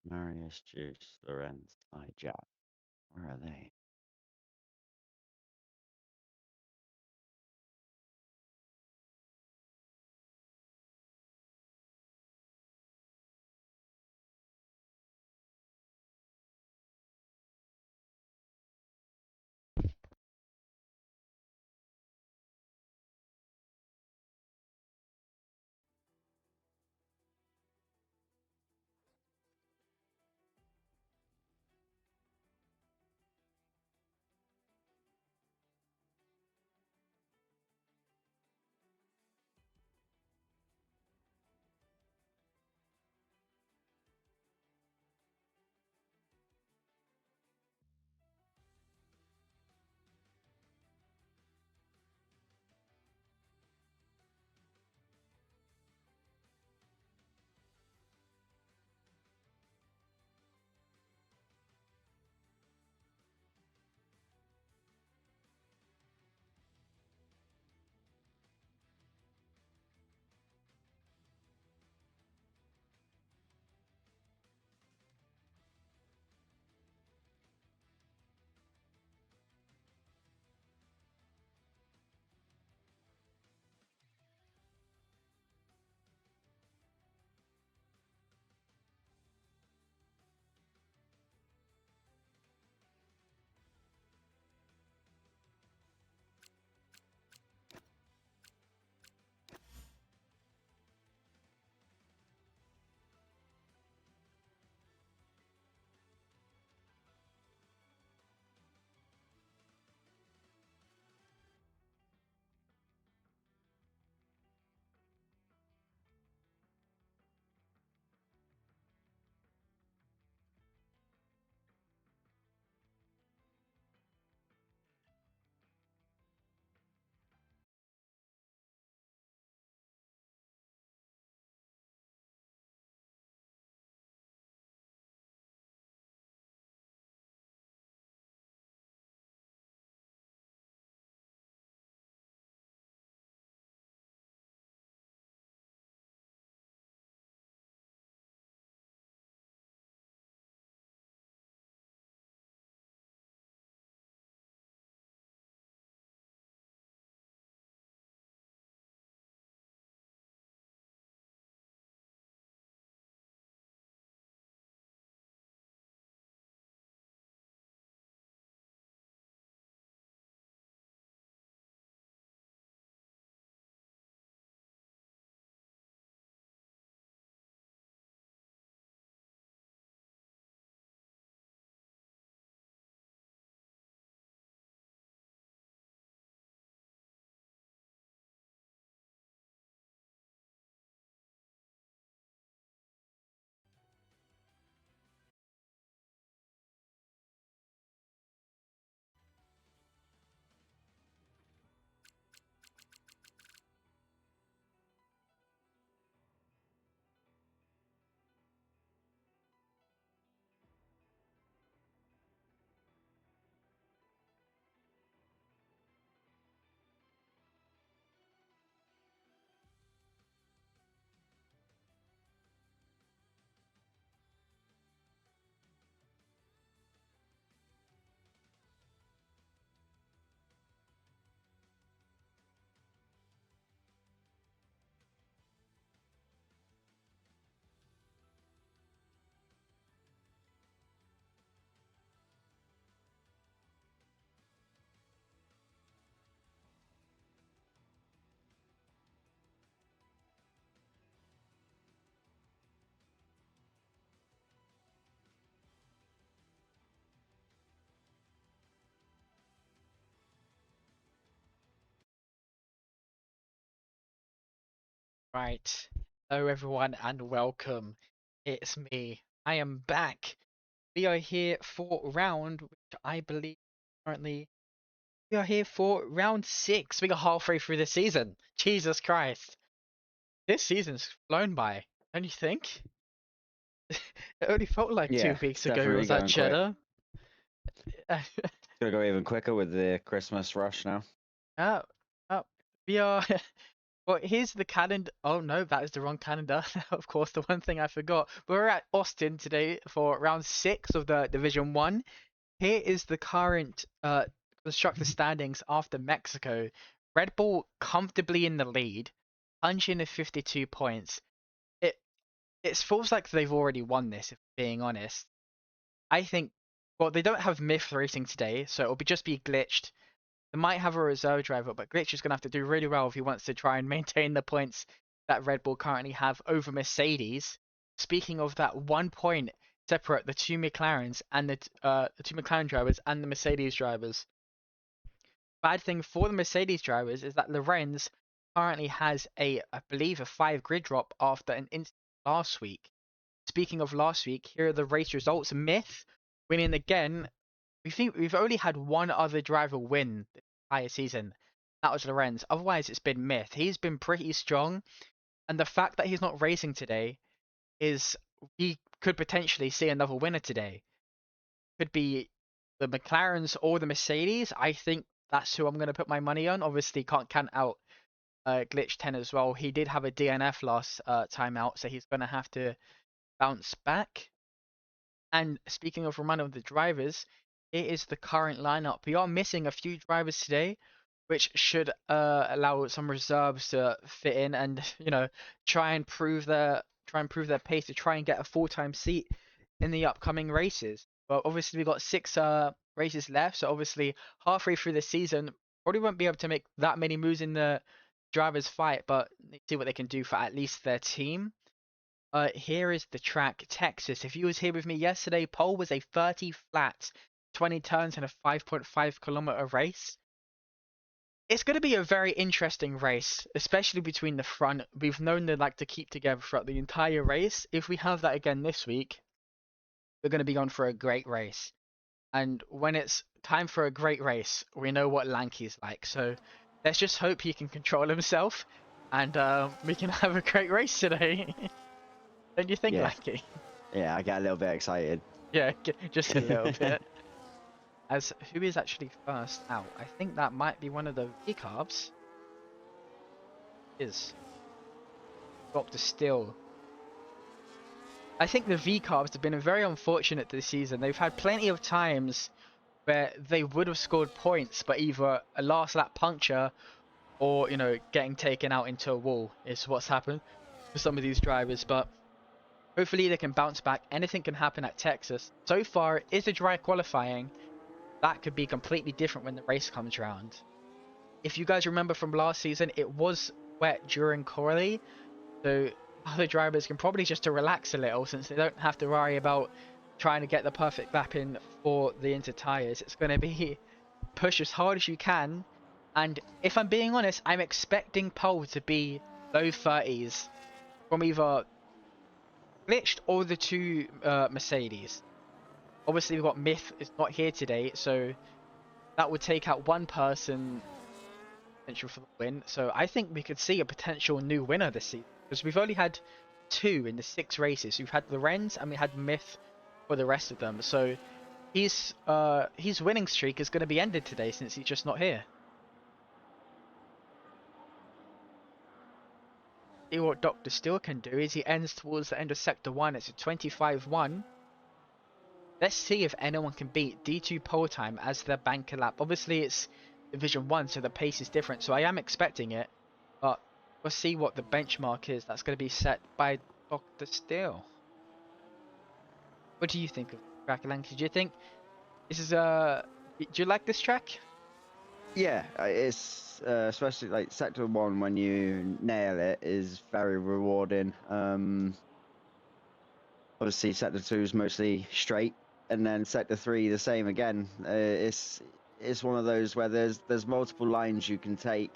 Marius, Juice, Lorenz, Jack. Where are they? Right. Hello, everyone, and welcome. It's me. I am back. We are here for round, which I believe currently we are here for round six. We got halfway through the season. Jesus Christ. This season's flown by, don't you think? It only felt like Yeah, 2 weeks it's ago it definitely was that going quick. cheddar. Gonna go even quicker with the Christmas rush now. uh, uh, we are. Well, here's the calendar. Oh no, that is the wrong calendar. Of course, the one thing I forgot. We're at Austin today for round 6 of the Division 1. Here is the current constructor standings after Mexico. Red Bull comfortably in the lead, 152 points. It it feels like they've already won this, if being honest. I think, well, they don't have Myth racing today, so it'll just be glitched. They might have a reserve driver, but Glitch is going to have to do really well if he wants to try and maintain the points that Red Bull currently have over Mercedes. Speaking of that, 1 point separate the two McLarens and the two McLaren drivers and the Mercedes drivers. Bad thing for the Mercedes drivers is that Lorenz currently has I believe, a 5 grid drop after an incident last week. Speaking of last week, here are the race results. Myth winning again. We've only had one other driver win the entire season. That was Lorenz. Otherwise, it's been Myth. He's been pretty strong, and the fact that he's not racing today is we could potentially see another winner today. Could be the McLarens or the Mercedes. I think that's who I'm going to put my money on. Obviously, can't count out Glitch 10 as well. He did have a DNF last time out, so he's going to have to bounce back. And speaking of one of the drivers, it is the current lineup. We are missing a few drivers today, which should allow some reserves to fit in and try and prove their pace to try and get a full-time seat in the upcoming races. But obviously we've got 6 races left, so obviously halfway through the season probably won't be able to make that many moves in the drivers fight, but see what they can do for at least their team. Here is the track, Texas. If you was here with me yesterday, pole was a 30 flat, 20 turns and a 5.5 kilometer race. It's going to be a very interesting race, especially between the front. We've known they like to keep together throughout the entire race. If we have that again this week, we're going to be on for a great race. And when it's time for a great race, we know what Lanky's like. So let's just hope he can control himself and we can have a great race today. Don't you think, Yeah, Lanky? yeah, I get a little bit excited. Yeah, just a little bit. As who is actually first out? I think that might be one of the V carbs. Is Dr. Still. I think the V carbs have been very unfortunate this season. They've had plenty of times where they would have scored points, but either a last lap puncture or getting taken out into a wall is what's happened for some of these drivers. But hopefully they can bounce back. Anything can happen at Texas. So far, it is a dry qualifying. That could be completely different when the race comes around. If you guys remember from last season, it was wet during quali, so other drivers can probably just to relax a little since they don't have to worry about trying to get the perfect lap in for the inter tires. It's going to be push as hard as you can, and if I'm being honest, I'm expecting pole to be low 30s from either glitched or the two Mercedes. Obviously, we've got Myth is not here today, so that would take out one person potential for the win. So I think we could see a potential new winner this season because we've only had 2 in the 6 races. We've had Lorenz and we had Myth for the rest of them. So his winning streak is going to be ended today since he's just not here. See what Dr. Steel can do is he ends towards the end of Sector 1. It's a 25-1. Let's see if anyone can beat D2 pole time as their banker lap. Obviously, it's Division 1, so the pace is different. So I am expecting it, but we'll see what the benchmark is that's going to be set by Dr. Steel. What do you think of track, Lanky? Do you think this is do you like this track? Yeah, it's especially like Sector 1 when you nail it is very rewarding. Obviously Sector 2 is mostly straight, and then Sector 3 the same again. It's one of those where there's multiple lines you can take.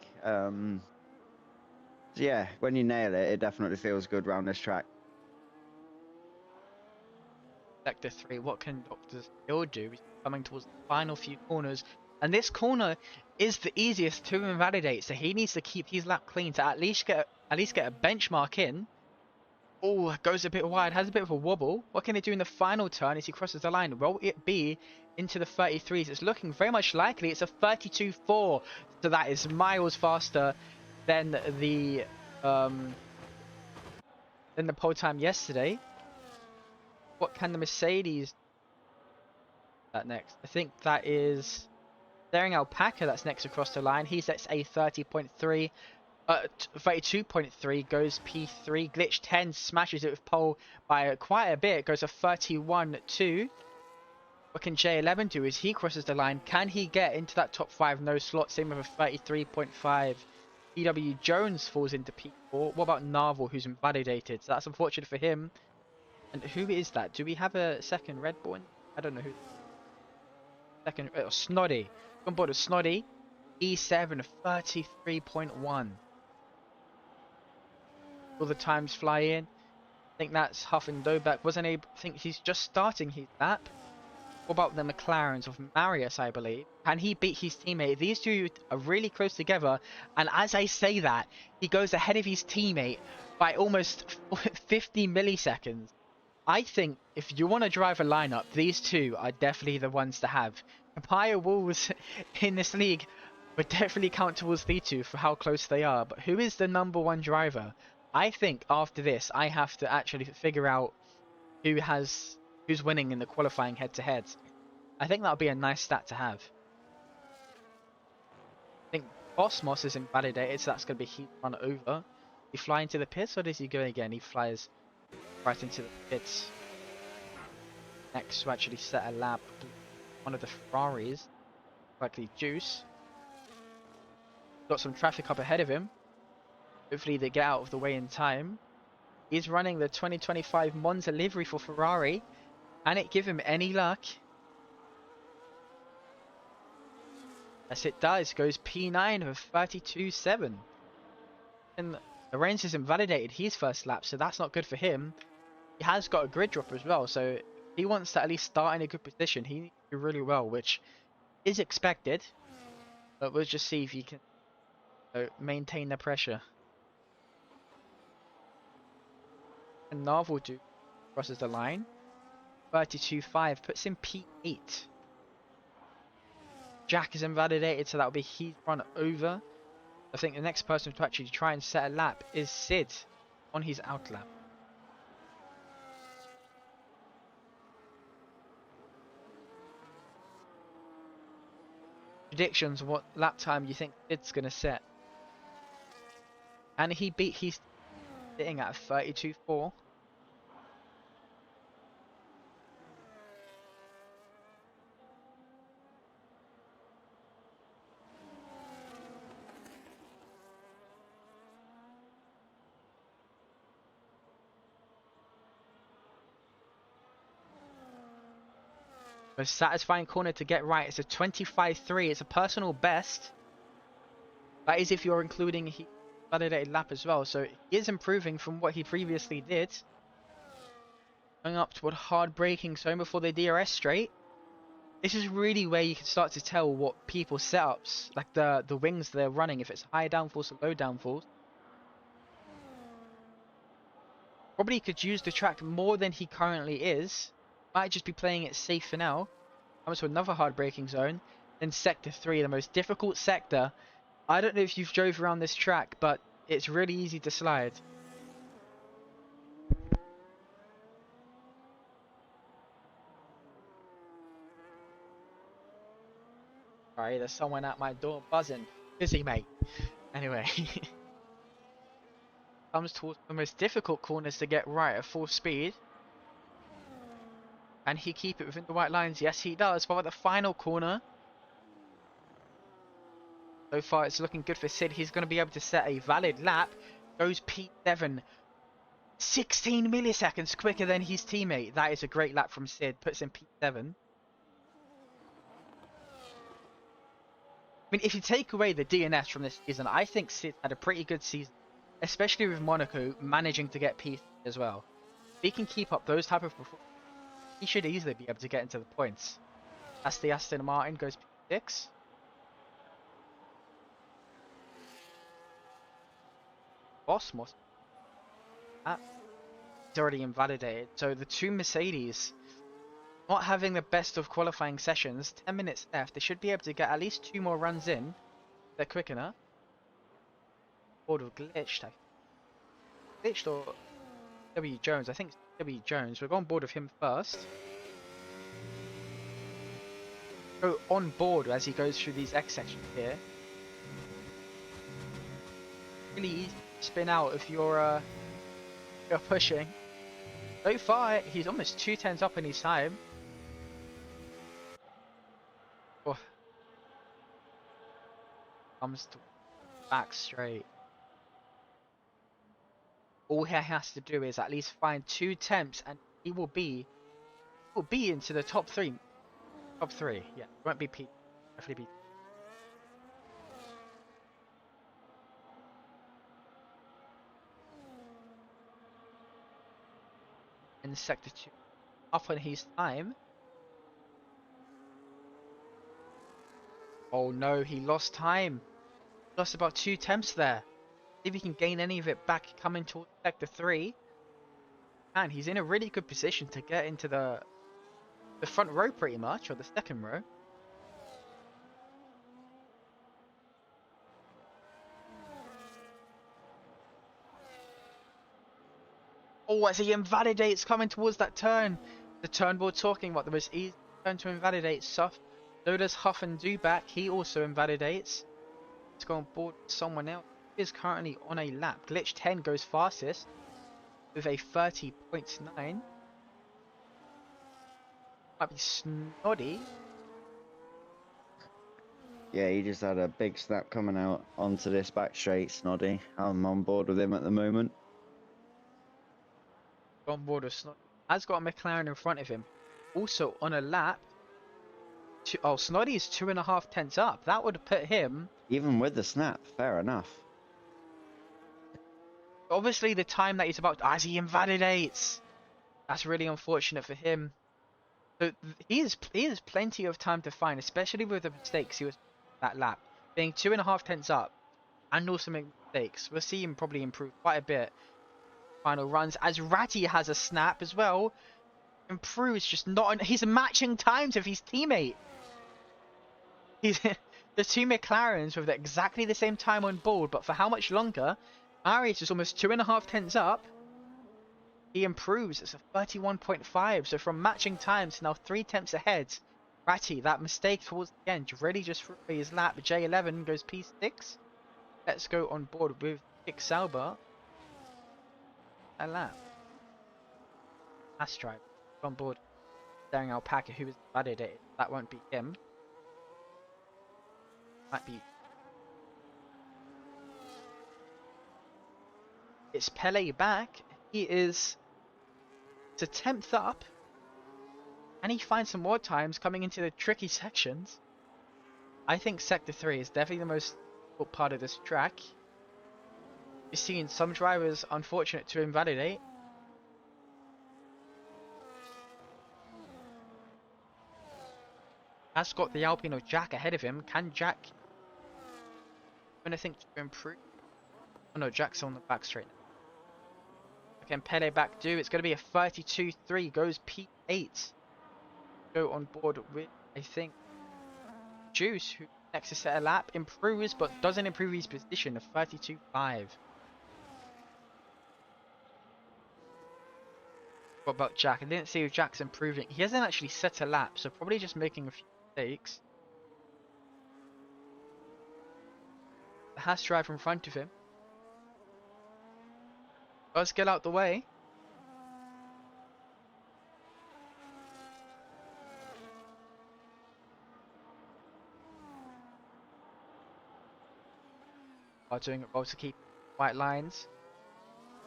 Yeah, when you nail it, it definitely feels good around this track. Sector 3, what can Dr. Steel do? He's coming towards the final few corners, and this corner is the easiest to invalidate, so he needs to keep his lap clean to at least get a benchmark in. Oh, goes a bit wide, has a bit of a wobble. What can he do in the final turn as he crosses the line? Will it be into the 33s? It's looking very much likely. It's a 32.4, so that is miles faster than the um than the pole time yesterday. What can the Mercedes that next? I think that is Daring Alpaca that's next across the line. He sets a 30.3. 32.3 goes P3. Glitch 10 smashes it with pole by quite a bit. Goes a 31.2. What can J11 do as he crosses the line? Can he get into that top 5? No slot. Same with a 33.5. EW Jones falls into P4. What about Narvel, who's invalidated? So that's unfortunate for him. And who is that? Do we have a second Red Bull? I don't know who. Second, Snoddy. On board with Snoddy. E7, 33.1. All the times fly in. I think that's Huff and Dobak. Wasn't able. I think he's just starting his lap. What about the McLarens of Marius, I believe? Can he beat his teammate? These two are really close together. And as I say that, he goes ahead of his teammate by almost 50 milliseconds. I think if you want to drive a lineup, these two are definitely the ones to have. Papaya Wolves in this league would definitely count towards these two for how close they are. But who is the number one driver? I think after this, I have to actually figure out who's winning in the qualifying head-to-head. I think that would be a nice stat to have. I think Cosmos is invalidated, so that's going to be heat run over. He fly into the pits, or does he go again? He flies right into the pits. Next to actually set a lap. One of the Ferraris, likely Juice. Got some traffic up ahead of him. Hopefully they get out of the way in time. He's running the 2025 Monza livery for Ferrari. Can it give him any luck? Yes, it does. Goes P9 with 32.7. And Lorenz is invalidated his first lap, so that's not good for him. He has got a grid drop as well, so if he wants to at least start in a good position, he needs to do really well, which is expected. But we'll just see if he can maintain the pressure. And Narvel do crosses the line. 32.5 puts him P8. Jack is invalidated, so that'll be heat run over. I think the next person to actually try and set a lap is Sid on his out lap. Predictions, what lap time you think Sid's going to set? And he's sitting at 32.4. Most satisfying corner to get right. It's a 25.3. It's a personal best. That is if you're including his validated lap as well. So he is improving from what he previously did. Going up toward hard braking zone before the DRS straight. This is really where you can start to tell what people's setups, like the wings they're running, if it's high downforce or low downforce. Probably could use the track more than he currently is. Might just be playing it safe for now. Comes to another hard braking zone. Then sector 3, the most difficult sector. I don't know if you've drove around this track, but it's really easy to slide. Alright, there's someone at my door buzzing. Busy, mate. Anyway. Comes towards the most difficult corners to get right at full speed. Can he keep it within the white lines? Yes, he does. But at the final corner, so far it's looking good for Sid. He's going to be able to set a valid lap. Goes P7. 16 milliseconds quicker than his teammate. That is a great lap from Sid. Puts him P7. I mean, if you take away the DNS from this season, I think Sid had a pretty good season. Especially with Monaco managing to get P3 as well. If he can keep up those type of performances, he should easily be able to get into the points. That's the Aston Martin, goes P6. Cosmos. He's already invalidated. So the two Mercedes not having the best of qualifying sessions. 10 minutes left. They should be able to get at least 2 more runs in. They're quick enough. board with glitched. Glitched or W Jones? I think it's W Jones. We'll go on board with him first. Go on board as he goes through these X sections here. Really easy to spin out if you're pushing. So far, he's almost 2 tenths up in his time. Oh, comes to back straight. All he has to do is at least find 2 attempts, and he will be into the top three. Top three, yeah. Won't be P. Definitely be. In sector 2, up on his time. Oh no, he lost time. Lost about 2 attempts there. See if he can gain any of it back coming towards sector 3. And he's in a really good position to get into the front row pretty much, or the second row. Oh, as he invalidates coming towards that turn. The turn we're talking about, the most easy turn to invalidate. So does Huff and Duback. He also invalidates. Let's go on board with someone else. He is currently on a lap. Glitch 10 goes fastest with a 30.9. Might be Snoddy. Yeah, he just had a big snap coming out onto this back straight, Snoddy. I'm on board with him at the moment. On board with Snoddy. Has got a McLaren in front of him. Also on a lap. Oh, Snoddy is 2.5 tenths up. That would put him. Even with the snap, fair enough. Obviously, the time that he's about as he invalidates. That's really unfortunate for him. So he has plenty of time to find, especially with the mistakes he was that lap, being 2.5 tenths up, and also making mistakes. We'll see him probably improve quite a bit. Final runs as Ratty has a snap as well. Improves, just not. He's matching times with his teammate. He's the 2 McLarens with exactly the same time on board, but for how much longer? Marius is almost 2.5 tenths up. He improves. It's a 31.5. So from matching times to now 3 tenths ahead. Ratty, that mistake towards the end really just threw away his lap. J11 goes P6. Let's go on board with Kick Sauber. A lap. Astribe on board. Staring Alpaca, who is validated. That won't be him. Might be. It's Pele back. He is to 10th up. And he finds some more times coming into the tricky sections. I think Sector 3 is definitely the most difficult part of this track. You're seeing some drivers unfortunate to invalidate. Has got the Alpine of Jack ahead of him. Can Jack do anything to improve? Oh no, Jack's on the back straight now. Can Pele back do? It's going to be a 32.3. Goes P8. Go on board with, I think, Juice, who next to set a lap. Improves, but doesn't improve his position. A 32.5. What about Jack? I didn't see if Jack's improving. He hasn't actually set a lap, so probably just making a few mistakes. The Haas driver in front of him does get out the way. Are doing it well to keep white lines.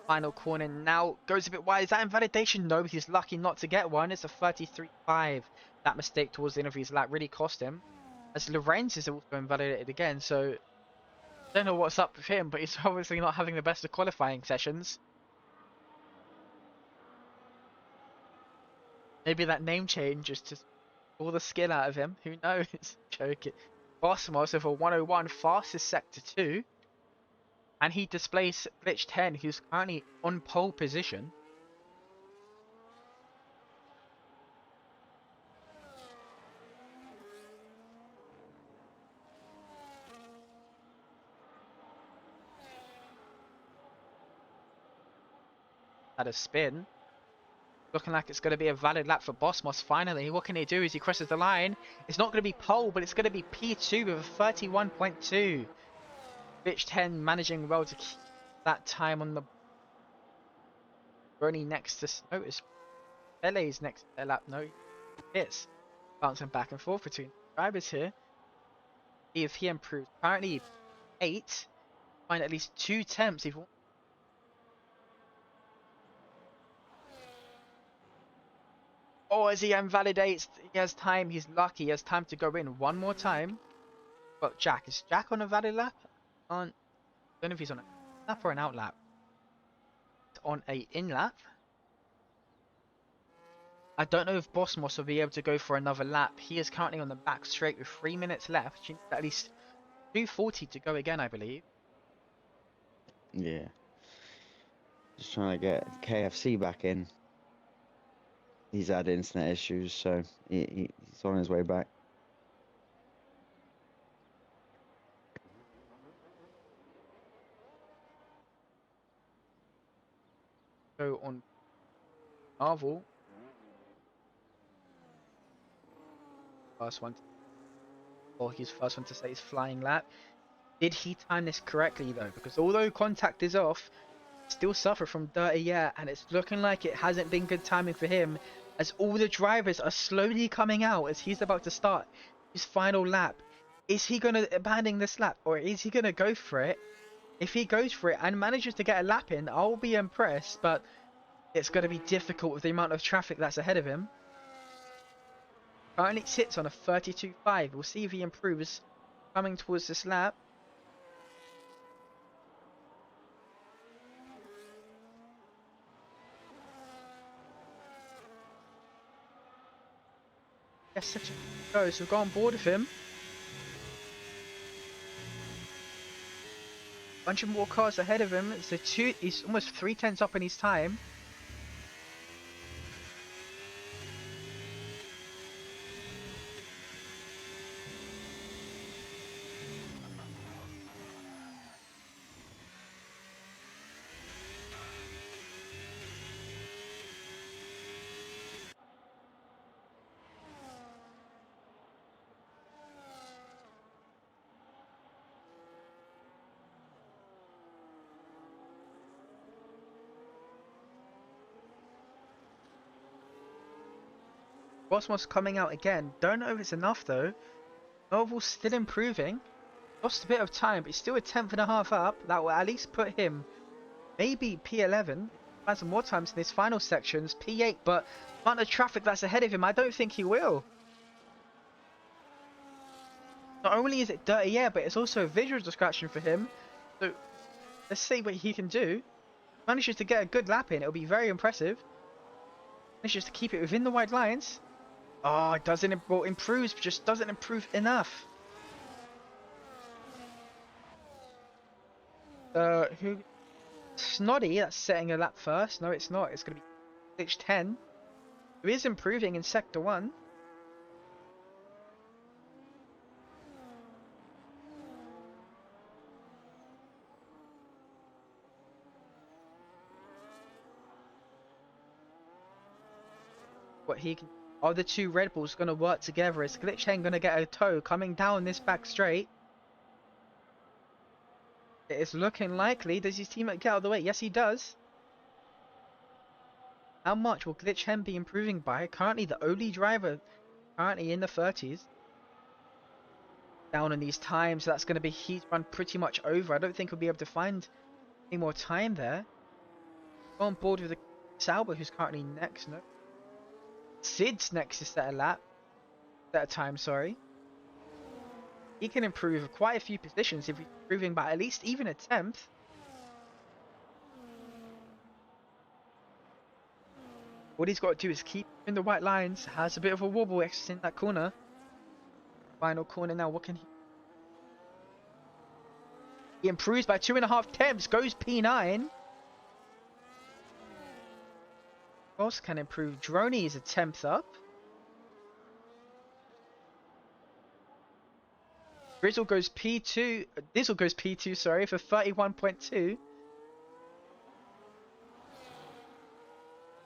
Final corner now goes a bit wide. Is that invalidation? No, he's lucky not to get one. It's a 33.5. That mistake towards the end of his lap really cost him. As Lorenz is also invalidated again, so I don't know what's up with him, but he's obviously not having the best of qualifying sessions. Maybe that name change is just all the skill out of him. Who knows? Joking. Bossmos with a 101 fastest sector 2. And he displays Glitch 10, who's currently on pole position. a spin. Looking like it's going to be a valid lap for Bosmos finally. What can he do as he crosses the line? It's not going to be pole, but it's going to be P2 with a 31.2. Bitch 10 managing well to keep that time on the... Ronnie next to... Notice Pele's next to their lap. No, hits. Bouncing back and forth between drivers here. See if he improves. Currently 8. Find at least 2 attempts. Oh, as he invalidates, he has time. He's lucky. He has time to go in one more time. Well, Jack. Is Jack on a valid lap? I don't know if he's on a lap or an out lap. On a in lap. I don't know if Bosmos will be able to go for another lap. He is currently on the back straight with 3 minutes left. You need at least 2:40 to go again, I believe. Yeah. Just trying to get KFC back in. He's had internet issues, so he's on his way back. Go on Marvel. First one. Or he's first one to say his flying lap. Did he time this correctly though? Because although contact is off, still suffer from dirty air, and it's looking like it hasn't been good timing for him, as all the drivers are slowly coming out as he's about to start his final lap. Is he going to abandon this lap, or is he going to go for it? If he goes for it and manages to get a lap in, I'll be impressed, but it's going to be difficult with the amount of traffic that's ahead of him. Currently sits on a 32.5. We'll see if he improves coming towards this lap. Yes, such a go. So we'll go on board with him. Bunch of more cars ahead of him. So he's almost 3/10 up in his time. Cosmos coming out again. Don't know if it's enough though. Novel's still improving. Lost a bit of time, but he's still a 10.5 up. That will at least put him maybe P11. Has some more times in his final sections. P8, but the amount of traffic that's ahead of him, I don't think he will. Not only is it dirty air, but it's also a visual distraction for him. So let's see what he can do. Manages to get a good lap in. It'll be very impressive. Manages to keep it within the white lines. Oh, it doesn't, well, improves, but just doesn't improve enough. Who? Snoddy, that's setting a lap first. No, it's not. It's going to be Glitch 10, who is improving in Sector 1. What he can... Are the two Red Bulls going to work together? Is Glitch 10 going to get a tow coming down this back straight? It is looking likely. Does his teammate get out of the way? Yes, he does. How much will Glitch 10 be improving by? Currently the only driver currently in the 30s. Down in these times, so that's going to be he's run pretty much over. I don't think we'll be able to find any more time there. Go on board with the Sauber, who's currently next. No, Sid's next to set a lap. Set a time, sorry. He can improve quite a few positions if he's improving by at least even a 10th. What he's got to do is keep in the white lines. Has a bit of a wobble exiting that corner. Final corner now. What can he? He improves by 2.5 tenths. Goes P9. Else can improve. Droney is a 10th up. Grizzle goes P2. Dizzle goes P2, sorry, for 31.2.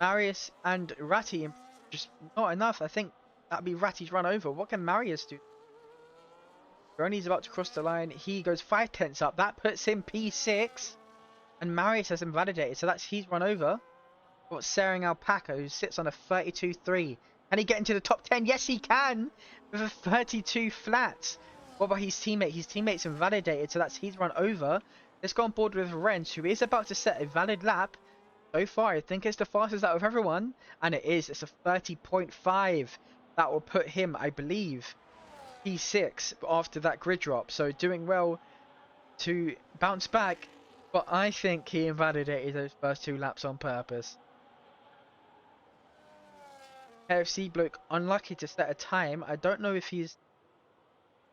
Marius and Ratty just not enough. I think that'd be Ratty's run over. What can Marius do? Brony's about to cross the line. He goes 5 tenths up. That puts him P6. And Marius has invalidated. So that's his run over. Got Sering Alpaca, who sits on a 32.3. Can he get into the top 10? Yes, he can. With a 32 flat. What about his teammate? His teammate's invalidated. So that's his run over. Let's go on board with Renz, who is about to set a valid lap. So far, I think it's the fastest out of everyone. And it is. It's a 30.5. That will put him, I believe, P6 after that grid drop. So doing well to bounce back. But I think he invalidated those first 2 laps on purpose. KFC bloke unlucky to set a time. I don't know if he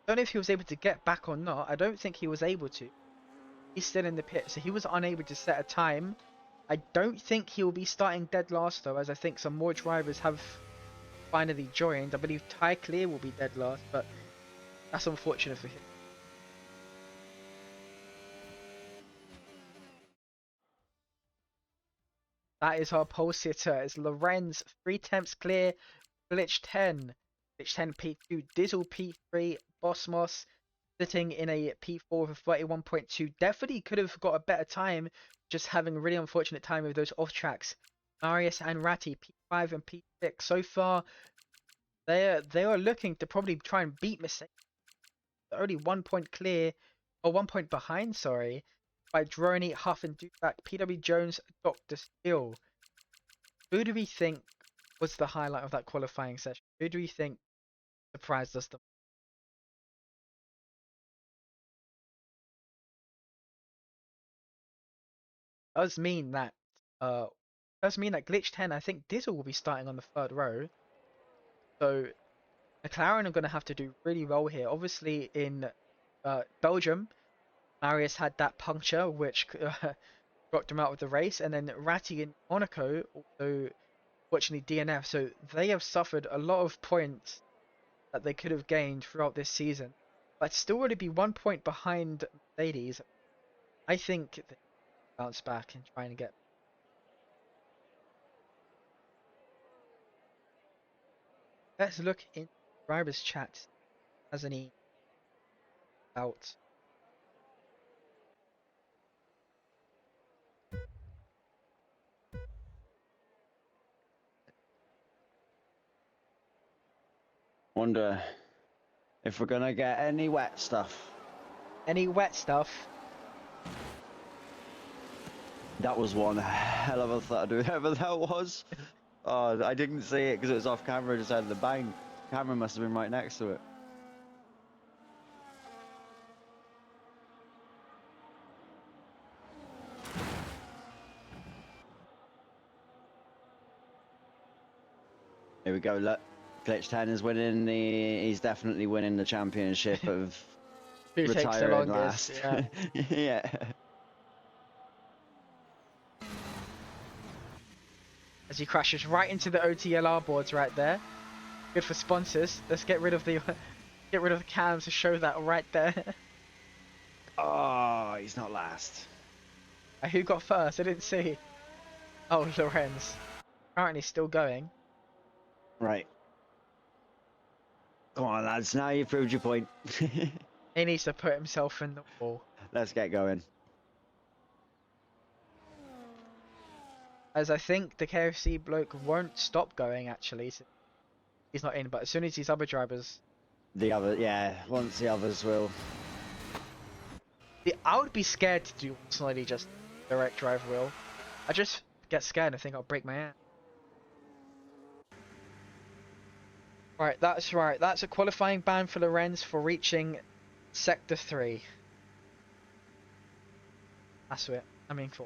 was able to get back or not. I don't think he was able to. He's still in the pit, so he was unable to set a time. I don't think he will be starting dead last though, as I think some more drivers have finally joined. I believe Ty Clear will be dead last, but that's unfortunate for him. That is our pole sitter. It's Lorenz, 3 temps clear, Glitch 10. Glitch 10 P2, Dizzle P3, Bossmos sitting in a P4 with a 31.2. Definitely could have got a better time, just having a really unfortunate time with those off tracks. Marius and Ratty, P5 and P6. So far, they are looking to probably try and beat Mercedes. They're only 1 point clear, or 1 point behind, sorry, by Droney, Huff and Duback, PW Jones, Dr. Steele. Who do we think was the highlight of that qualifying session? Who do we think surprised us the most? Does mean that Glitch 10, I think Dizzle will be starting on the 3rd row. So McLaren are going to have to do really well here. Obviously in Belgium, Marius had that puncture which dropped him out of the race, and then Ratty in Monaco also fortunately DNF. So they have suffered a lot of points that they could have gained throughout this season. But still would be 1 point behind Mercedes. I think they bounce back and try and get. Let's look in drivers' chat. Has any out? Wonder if we're gonna get any wet stuff. Any wet stuff? That was one hell of a thought, whoever that was. Oh, I didn't see it because it was off camera, just had the bang. Camera must have been right next to it. Here we go, look. Glitch 10 is winning he's definitely winning the championship of Who takes the retiring longest? last. Yeah. Yeah. As he crashes right into the OTLR boards right there. Good for sponsors. Let's get rid of the cams to show that right there. Oh, he's not last. Who got first? I didn't see. Oh, Lorenz. Currently still going. Right. Come on, lads. Now you've proved your point. He needs to put himself in the wall. Let's get going. As I think the KFC bloke won't stop going, actually. So he's not in, but as soon as these other drivers... Once the others will. I would be scared to do slightly just direct drive wheel. I just get scared and think I'll break my ass. Right, that's a qualifying ban for Lorenz for reaching Sector 3. That's it. I mean, 4.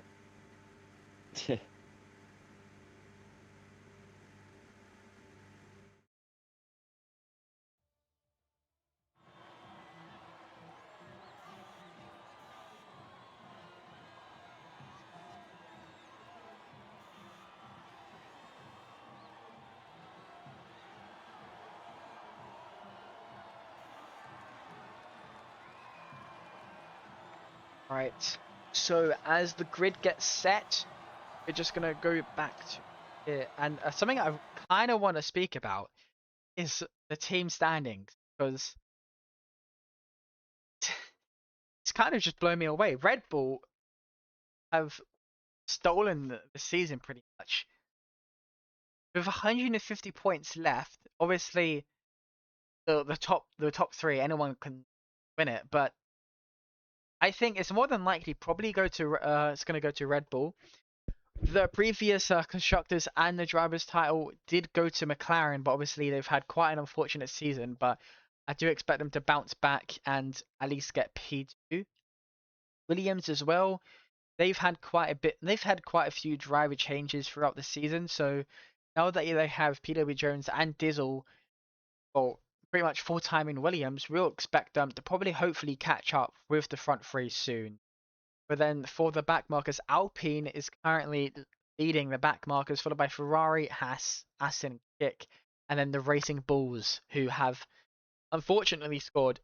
Right, so as the grid gets set, we're just going to go back to Yeah, and something I kind of want to speak about is the team standings because it's kind of just blown me away. Red Bull have stolen the season pretty much with 150 points left. Obviously, the top three, anyone can win it, but I think it's more than likely probably go to it's going to go to Red Bull. The previous constructors and the drivers title did go to McLaren, but obviously they've had quite an unfortunate season. But I do expect them to bounce back and at least get P2. Williams as well. They've had quite a bit. They've had quite a few driver changes throughout the season. So now that they have PW Jones and Dizzle, well, pretty much full time in Williams, we'll expect them to probably hopefully catch up with the front three soon. But then for the back markers, Alpine is currently leading the back markers, followed by Ferrari, Haas, Aston, Kick, and then the Racing Bulls, who have unfortunately scored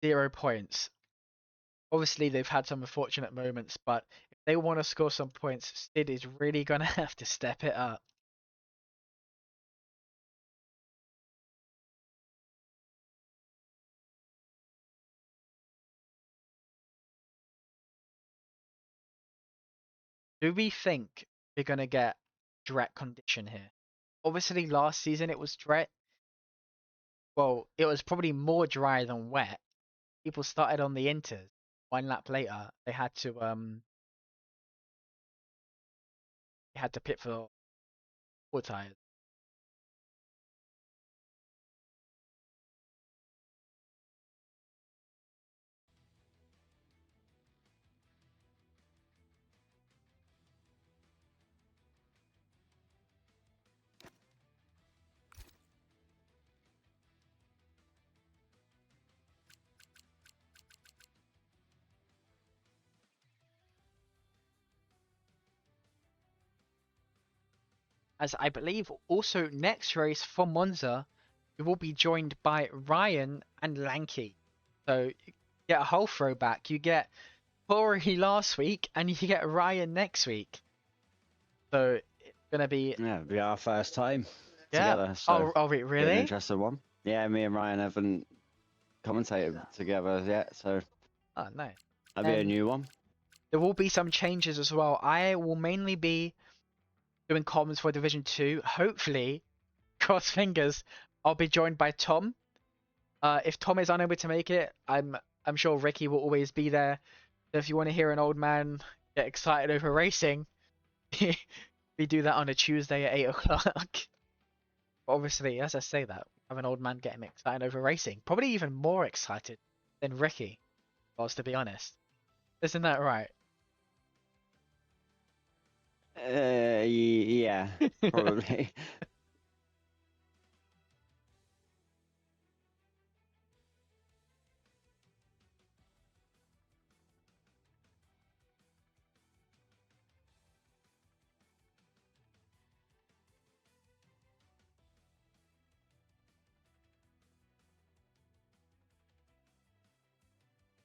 0 points. Obviously, they've had some unfortunate moments, but if they want to score some points, Sid is really going to have to step it up. Do we think we're going to get direct condition here? Obviously, last season it was dry. Well, it was probably more dry than wet. People started on the inters. 1 lap later, they had to pit for four tires. As I believe also next race for Monza, we will be joined by Ryan and Lanky. So you get a whole throwback. You get Corey last week and you get Ryan next week. So it's gonna be Yeah, it'll be our first time yeah. together, so Oh, wait, be an really? interesting one. Yeah, me and Ryan haven't commentated together yet, so Oh, no. that'll be a And new one. there will be some changes as well. I will mainly be doing comms for Division 2. Hopefully, cross fingers, I'll be joined by Tom. If Tom is unable to make it, I'm sure Ricky will always be there. So if you want to hear an old man get excited over racing, we do that on a Tuesday at 8 o'clock. Obviously, as I say that, I have an old man getting excited over racing. Probably even more excited than Ricky was, to be honest. Isn't that right? Yeah, probably.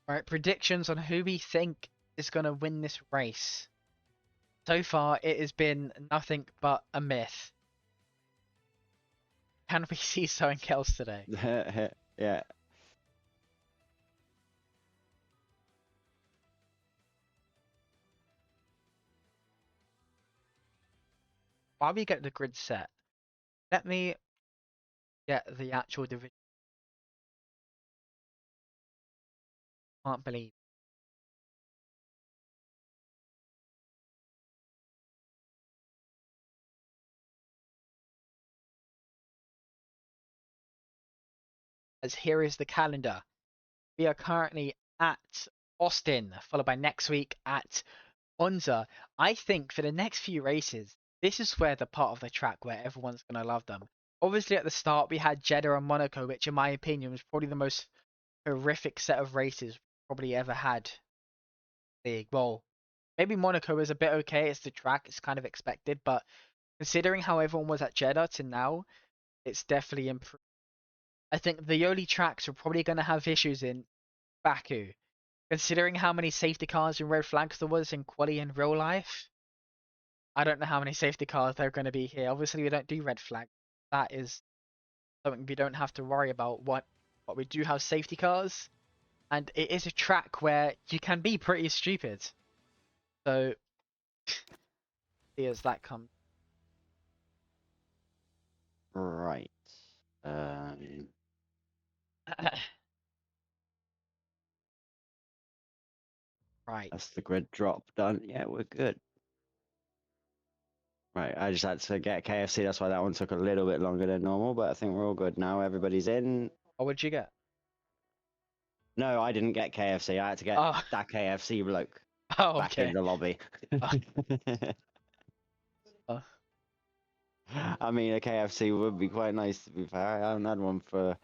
Right, predictions on who we think is going to win this race. So far, it has been nothing but a myth. Can we see something else today? Yeah. While we get the grid set, let me get the actual division. Can't believe. As here is the calendar. We are currently at Austin, followed by next week at Monza. I think for the next few races, this is where the part of the track where everyone's gonna love them. Obviously, at the start we had Jeddah and Monaco, which in my opinion was probably the most horrific set of races probably ever had. League. Well, maybe Monaco is a bit okay. It's the track; it's kind of expected, but considering how everyone was at Jeddah to now, it's definitely improved. I think the only tracks we're probably going to have issues in Baku, considering how many safety cars and red flags there was in quali in real life. I don't know how many safety cars there are going to be here. Obviously, we don't do red flag. That is something we don't have to worry about. What we do have safety cars, and it is a track where you can be pretty stupid. So, see as that comes. Right. Right. That's the grid drop done. Yeah, we're good. Right, I just had to get KFC. That's why that one took a little bit longer than normal, but I think we're all good now. Everybody's in. What would you get? No, I didn't get KFC. I had to get Oh, that KFC bloke oh, back in okay. the lobby. Oh, oh. I mean, a KFC would be quite nice to be fair. I haven't had one for a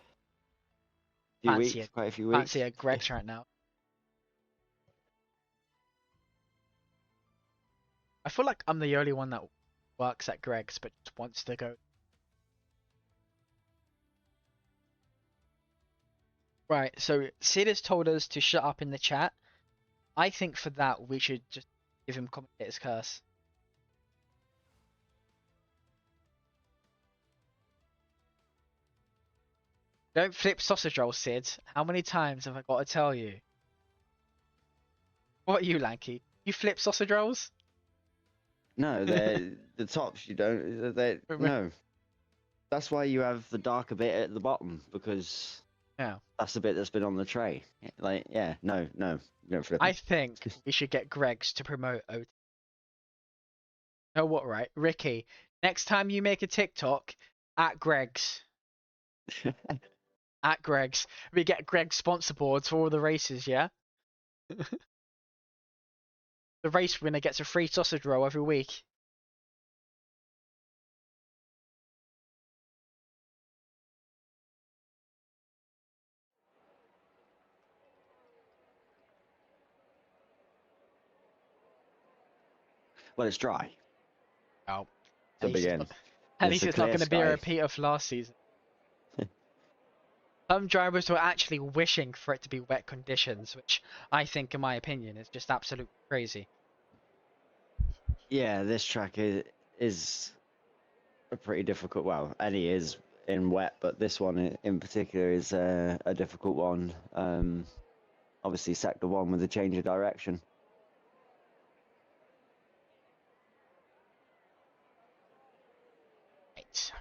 few Fancy weeks, a quite a few weeks. fancy a Greg's right now. I feel like I'm the only one that works at Greg's but just wants to go. Right, so Sid has told us to shut up in the chat. I think for that we should just give him commentator's curse. Don't flip sausage roll, Sid. How many times have I got to tell you? What are you, Lanky? You flip sausage rolls? No, they're the tops. You don't. No. That's why you have the darker bit at the bottom because Yeah. that's the bit that's been on the tray. Like, yeah, no, you don't flip I them. think we should get Greg's to promote OT. Know what, right? Ricky, next time you make a TikTok, at Greg's. At Greg's. We get Greg's sponsor boards for all the races, yeah? The race winner gets a free sausage roll every week. Well, it's dry Oh. to At least begin. It's a it's not clear going to be a sky. repeat of last season. Some drivers were actually wishing for it to be wet conditions, which I think, in my opinion, is just absolutely crazy. Yeah, this track is a pretty difficult. Well, any is in wet, but this one in particular is a difficult one. Obviously, sector one with a change of direction. Right.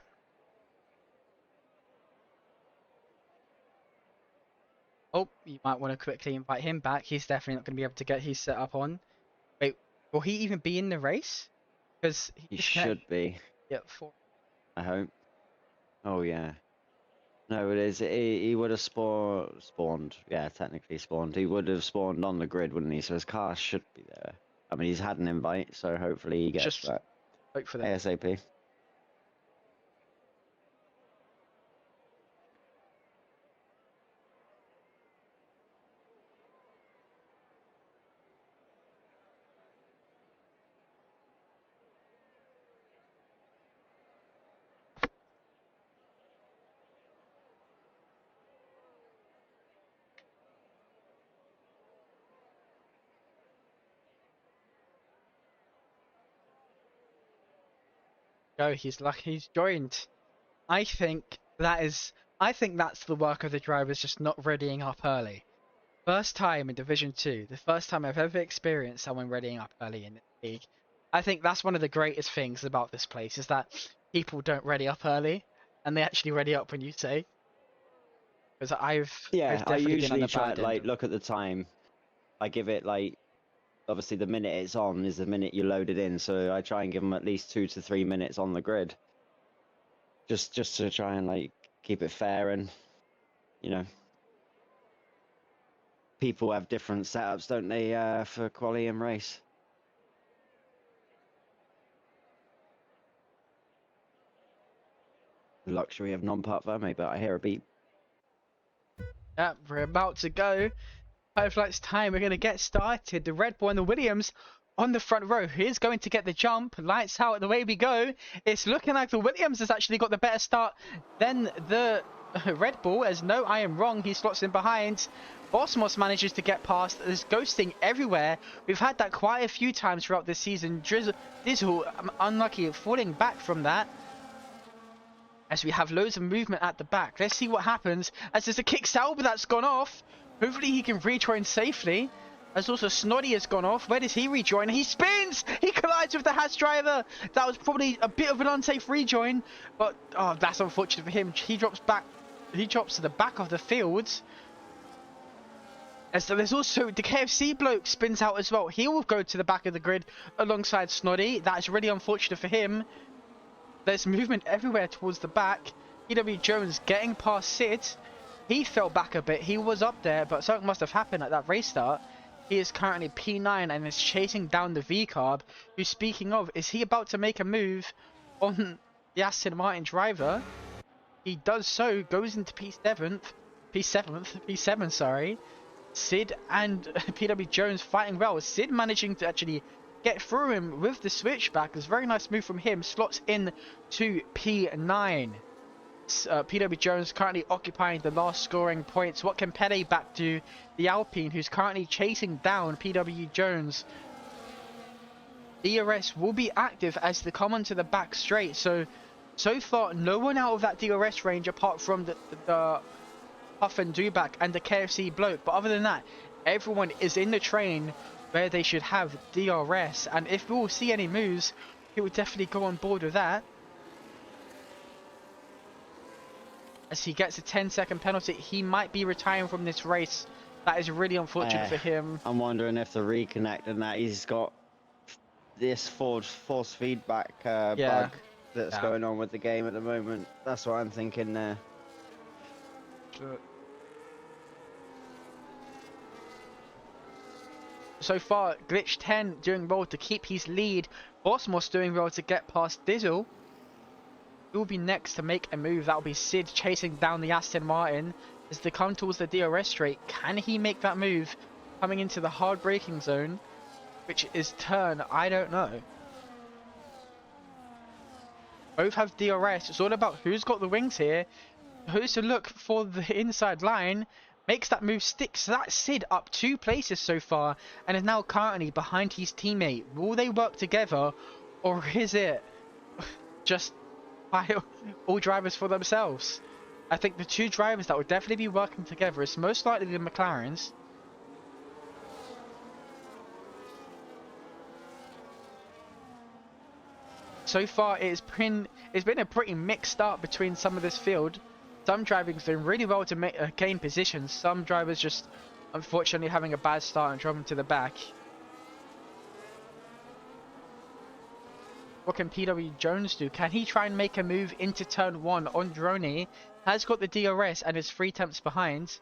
Oh, you might want to quickly invite him back. He's definitely not going to be able to get his setup on. Wait, will he even be in the race? Because he He disconnected. should be. Yeah, for I hope. Oh yeah. No, it is. He would have spawned. Yeah, technically spawned. He would have spawned on the grid, wouldn't he? So his car should be there. I mean, he's had an invite, so hopefully he gets just that wait for them. ASAP. Go, he's joined. I think that is. I think that's the work of the drivers just not readying up early. First time in Division 2, the first time I've ever experienced someone readying up early in the league. I think that's one of the greatest things about this place is that people don't ready up early and they actually ready up when you say. Because I've Yeah, I definitely been on usually the try bad to end of look at the time. I give it obviously the minute it's on is the minute you load it in, so I try and give them at least 2 to 3 minutes on the grid, just to try and keep it fair and you know people have different setups, don't they, for quali and race. The luxury of non-part verme, but I hear a beep. Yeah, we're about to go. 5 flights time, we're going to get started. The Red Bull and the Williams on the front row. Who's going to get the jump? Lights out, the way we go. It's looking like the Williams has actually got the better start than the Red Bull, as no, I am wrong. He slots in behind. Bosmos manages to get past. There's ghosting everywhere. We've had that quite a few times throughout this season. Dizzle, unlucky, falling back from that. As we have loads of movement at the back. Let's see what happens. As there's a kick Sauber that's gone off. Hopefully he can rejoin safely. As also Snoddy has gone off. Where does he rejoin? He spins! He collides with the Haas driver. That was probably a bit of an unsafe rejoin. But, oh, that's unfortunate for him. He drops back. He drops to the back of the field. And so there's also the KFC bloke spins out as well. He will go to the back of the grid alongside Snoddy. That's really unfortunate for him. There's movement everywhere towards the back. PW Jones getting past Sid. He fell back a bit. He was up there, but something must have happened at that race start. He is currently P9 and is chasing down the V-Carb, who, speaking of, is he about to make a move on the Aston Martin driver? He does so, goes into P7, sorry. Sid and PW Jones fighting well. Sid managing to actually get through him with the switchback. It's a very nice move from him. Slots in to P9. PW Jones currently occupying the last scoring points. What can Pele back to the Alpine, who's currently chasing down PW Jones? DRS will be active as they come onto the back straight. So far, no one out of that DRS range apart from the Huff and Dubak and the KFC bloke. But other than that, everyone is in the train where they should have DRS. And if we will see any moves, he will definitely go on board with that. As he gets a 10-second penalty, he might be retiring from this race. That is really unfortunate for him. I'm wondering if the reconnect and that he's got this force feedback bug that's going on with the game at the moment. That's what I'm thinking there. So far, Glitch 10 doing well to keep his lead. Bosmos doing well to get past Dizzle. Who will be next to make a move? That will be Sid chasing down the Aston Martin as they come towards the DRS straight. Can he make that move coming into the hard braking zone, which is turn? I don't know. Both have DRS. It's all about who's got the wings here, who's to look for the inside line. Makes that move, sticks that Sid up 2 places so far, and is now currently behind his teammate. Will they work together, or is it just all drivers for themselves? I think the 2 drivers that would definitely be working together is most likely the McLarens. So far, it's been a pretty mixed start between some of this field. Some drivers doing really well to gain positions. Some drivers just, unfortunately, having a bad start and dropping to the back. What can PW Jones do? Can he try and make a move into turn 1 on Droney? Has got the DRS and is 3 tenths behind.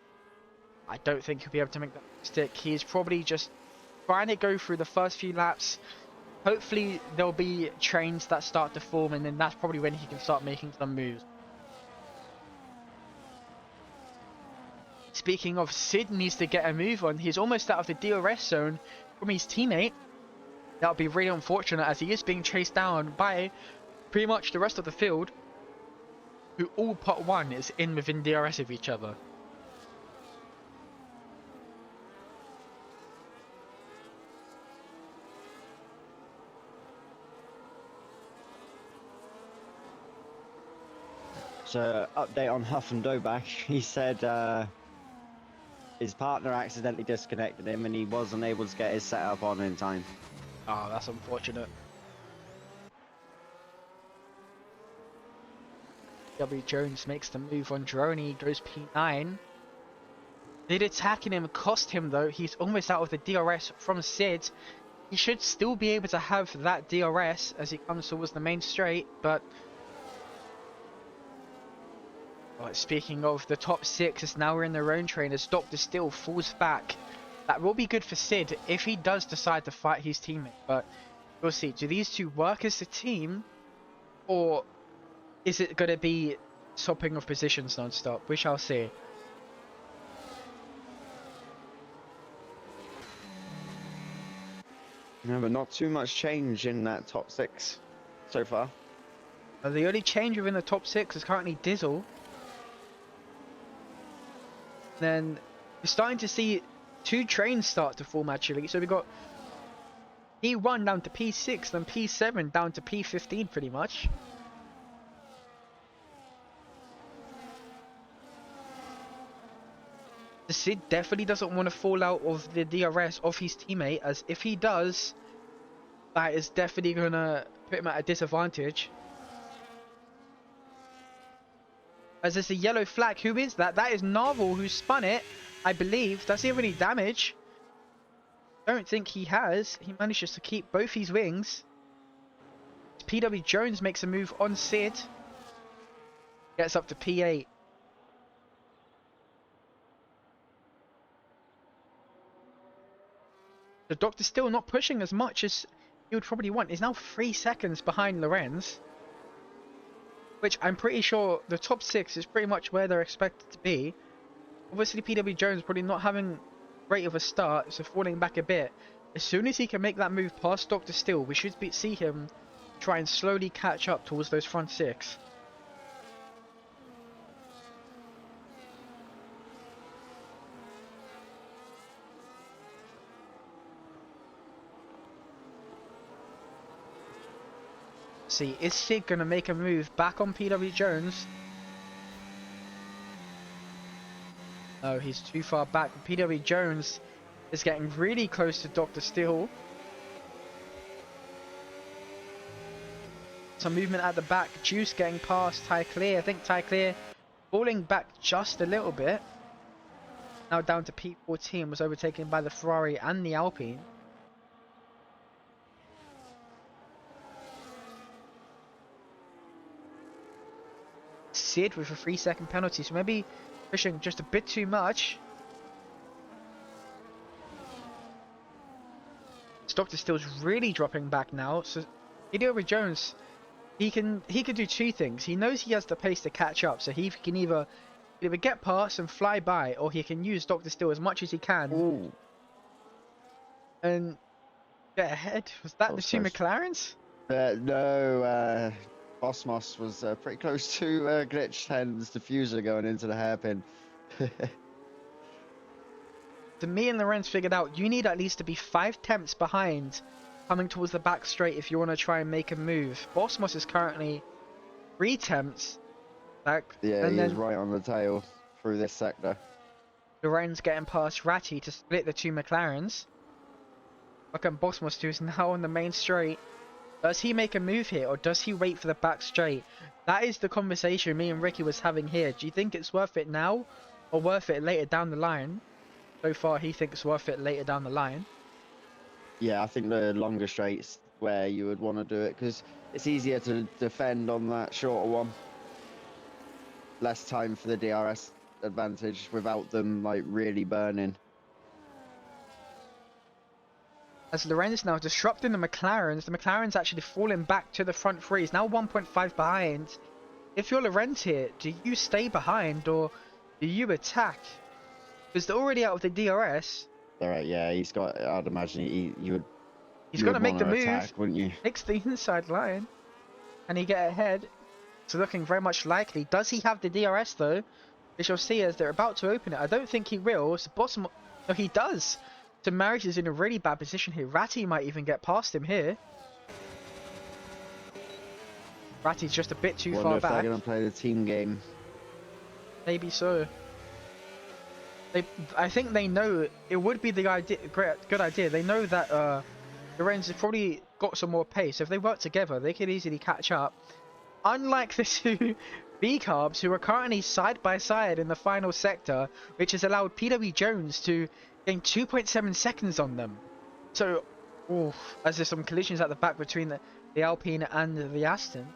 I don't think he'll be able to make that stick. He's probably just trying to go through the first few laps. Hopefully there'll be trains that start to form, and then that's probably when he can start making some moves. Speaking of, Sid needs to get a move on. He's almost out of the DRS zone from his teammate. That would be really unfortunate as he is being chased down by pretty much the rest of the field, who all pot 1 is in within DRS of each other. So, update on Huff and Dobach. He said his partner accidentally disconnected him and he wasn't able to get his setup on in time. Oh, that's unfortunate. W. Jones makes the move on Droney, goes P9. Did attacking him cost him though? He's almost out of the DRS from Sid. He should still be able to have that DRS as he comes towards the main straight, but... Well, speaking of, the top 6 is now in their own train as Dr. Still falls back. That will be good for Sid if he does decide to fight his teammate, but we'll see. Do these 2 work as a team, or is it going to be swapping of positions non-stop? We shall see. No, but not too much change in that top 6 so far. The only change within the top 6 is currently Dizzle. Then we're starting to see two trains start to form actually. So we got P1 down to P6, then P7 down to P15 pretty much. The Sid definitely doesn't want to fall out of the DRS of his teammate, as if he does, that is definitely going to put him at a disadvantage. As there's a yellow flag. Who is that? That is Narvel who spun it, I believe. Does he have any damage? Don't think he has. He manages to keep both his wings. PW Jones makes a move on Sid. Gets up to P8. The Doctor still not pushing as much as he would probably want. He's now 3 seconds behind Lorenz, which I'm pretty sure the top 6 is pretty much where they're expected to be. Obviously PW Jones probably not having great of a start, so falling back a bit. As soon as he can make that move past Dr. Still, we should see him try and slowly catch up towards those front 6. See, is Sid going to make a move back on PW Jones? No, he's too far back. PW Jones is getting really close to Dr. Still. Some movement at the back. Juice getting past Ty Clear. I think Ty Clear falling back just a little bit. Now down to P14, was overtaken by the Ferrari and the Alpine. Sid with a 3-second penalty, so maybe pushing just a bit too much. Dr. Still's really dropping back now, so PW Jones, he can do two things. He knows he has the pace to catch up, so he can either get past and fly by, or he can use Dr. Still as much as he can. Ooh. And get ahead. Was that the two McLarens? No, Osmos was pretty close to Glitch 10's diffuser going into the hairpin. So me and Lorenz figured out you need at least to be 5 tenths behind coming towards the back straight if you want to try and make a move. Osmos is currently 3 tenths back. Yeah, and he is right on the tail through this sector. Lorenz getting past Ratty to split the two McLarens. Look at Bosmos, who's now on the main straight. Does he make a move here, or does he wait for the back straight? That is the conversation me and Ricky was having here. Do you think it's worth it now, or worth it later down the line? So far, he thinks worth it later down the line. Yeah, I think the longer straights where you would want to do it, because it's easier to defend on that shorter one. Less time for the DRS advantage without them like really burning. As Lorenz now disrupting the McLaren's actually falling back to the front 3. He's now 1.5 behind. If you're Lorenz here, do you stay behind or do you attack? Because they're already out of the DRS. Alright, yeah, he's got. I'd imagine you would. He's going to make the move. Attack, wouldn't you? Takes the inside line. Can he get ahead? It's looking very much likely. Does he have the DRS though? We shall see as they're about to open it. I don't think he will. So Bosmo, no, he does. So Marriage is in a really bad position here. Ratty might even get past him here. Ratty's just a bit too far back. They're going to play the team game. Maybe so. I think they know it would be the good idea. They know that Lorenz has probably got some more pace. If they work together, they could easily catch up. Unlike the two V-Carbs, who are currently side by side in the final sector, which has allowed PW Jones to gain 2.7 seconds on them. So, as there's some collisions at the back between the Alpine and the Aston.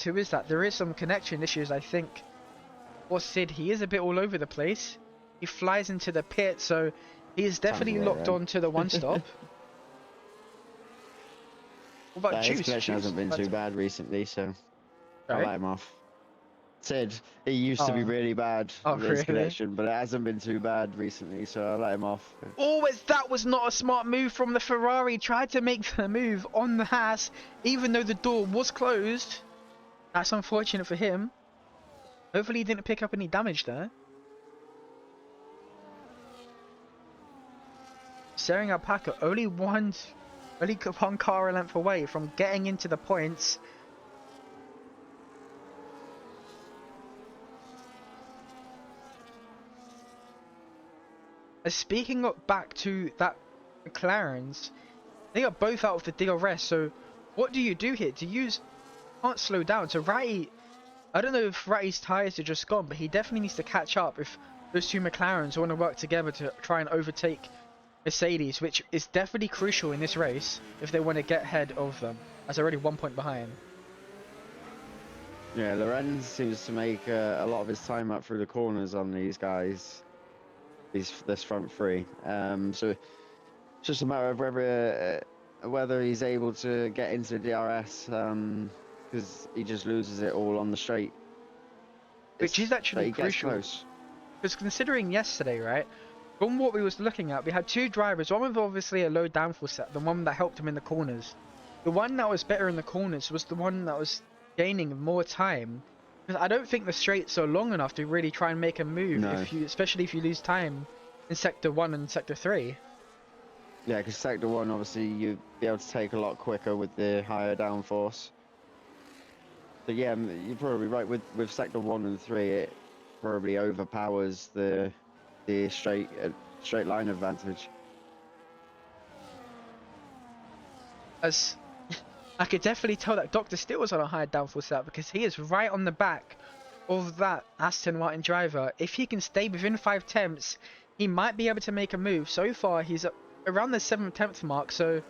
Who is that? There is some connection issues, I think. For Sid, he is a bit all over the place. He flies into the pit, so he is definitely locked on to the one stop. What about Juice? His collection hasn't been too bad recently, so I'll let him off. Sid, he used to be really bad with his collection, but it hasn't been too bad recently, so I'll let him off. That was not a smart move from the Ferrari. Tried to make the move on the Haas, even though the door was closed. That's unfortunate for him. Hopefully he didn't pick up any damage there. Staring at Packer, only one car length away from getting into the points. Speaking up back to that McLaren's, they are both out of the DRS, so what do you do here? Do you can't slow down? So Ratty, I don't know if Ratty's tyres are just gone, but he definitely needs to catch up if those two McLarens want to work together to try and overtake Mercedes, which is definitely crucial in this race if they want to get ahead of them, as they're already 1 point behind. Yeah, Lorenz seems to make a lot of his time up through the corners on these guys. This front three. So it's just a matter of whether he's able to get into the DRS, because he just loses it all on the straight. Which is actually crucial. Because considering yesterday, right, from what we was looking at, we had two drivers, one with obviously a low downforce set, the one that helped him in the corners. The one that was better in the corners was the one that was gaining more time. Because I don't think the straights are long enough to really try and make a move, No. especially if you lose time in Sector 1 and Sector 3. Yeah, because Sector 1, obviously, you'd be able to take a lot quicker with the higher downforce. But yeah, you're probably right. With Sector 1 and 3, it probably overpowers the straight line advantage. As I could definitely tell that Dr. Still was on a higher downforce set because he is right on the back of that Aston Martin driver. If he can stay within 5 tenths, he might be able to make a move. So far, he's around the 7th tenth mark, so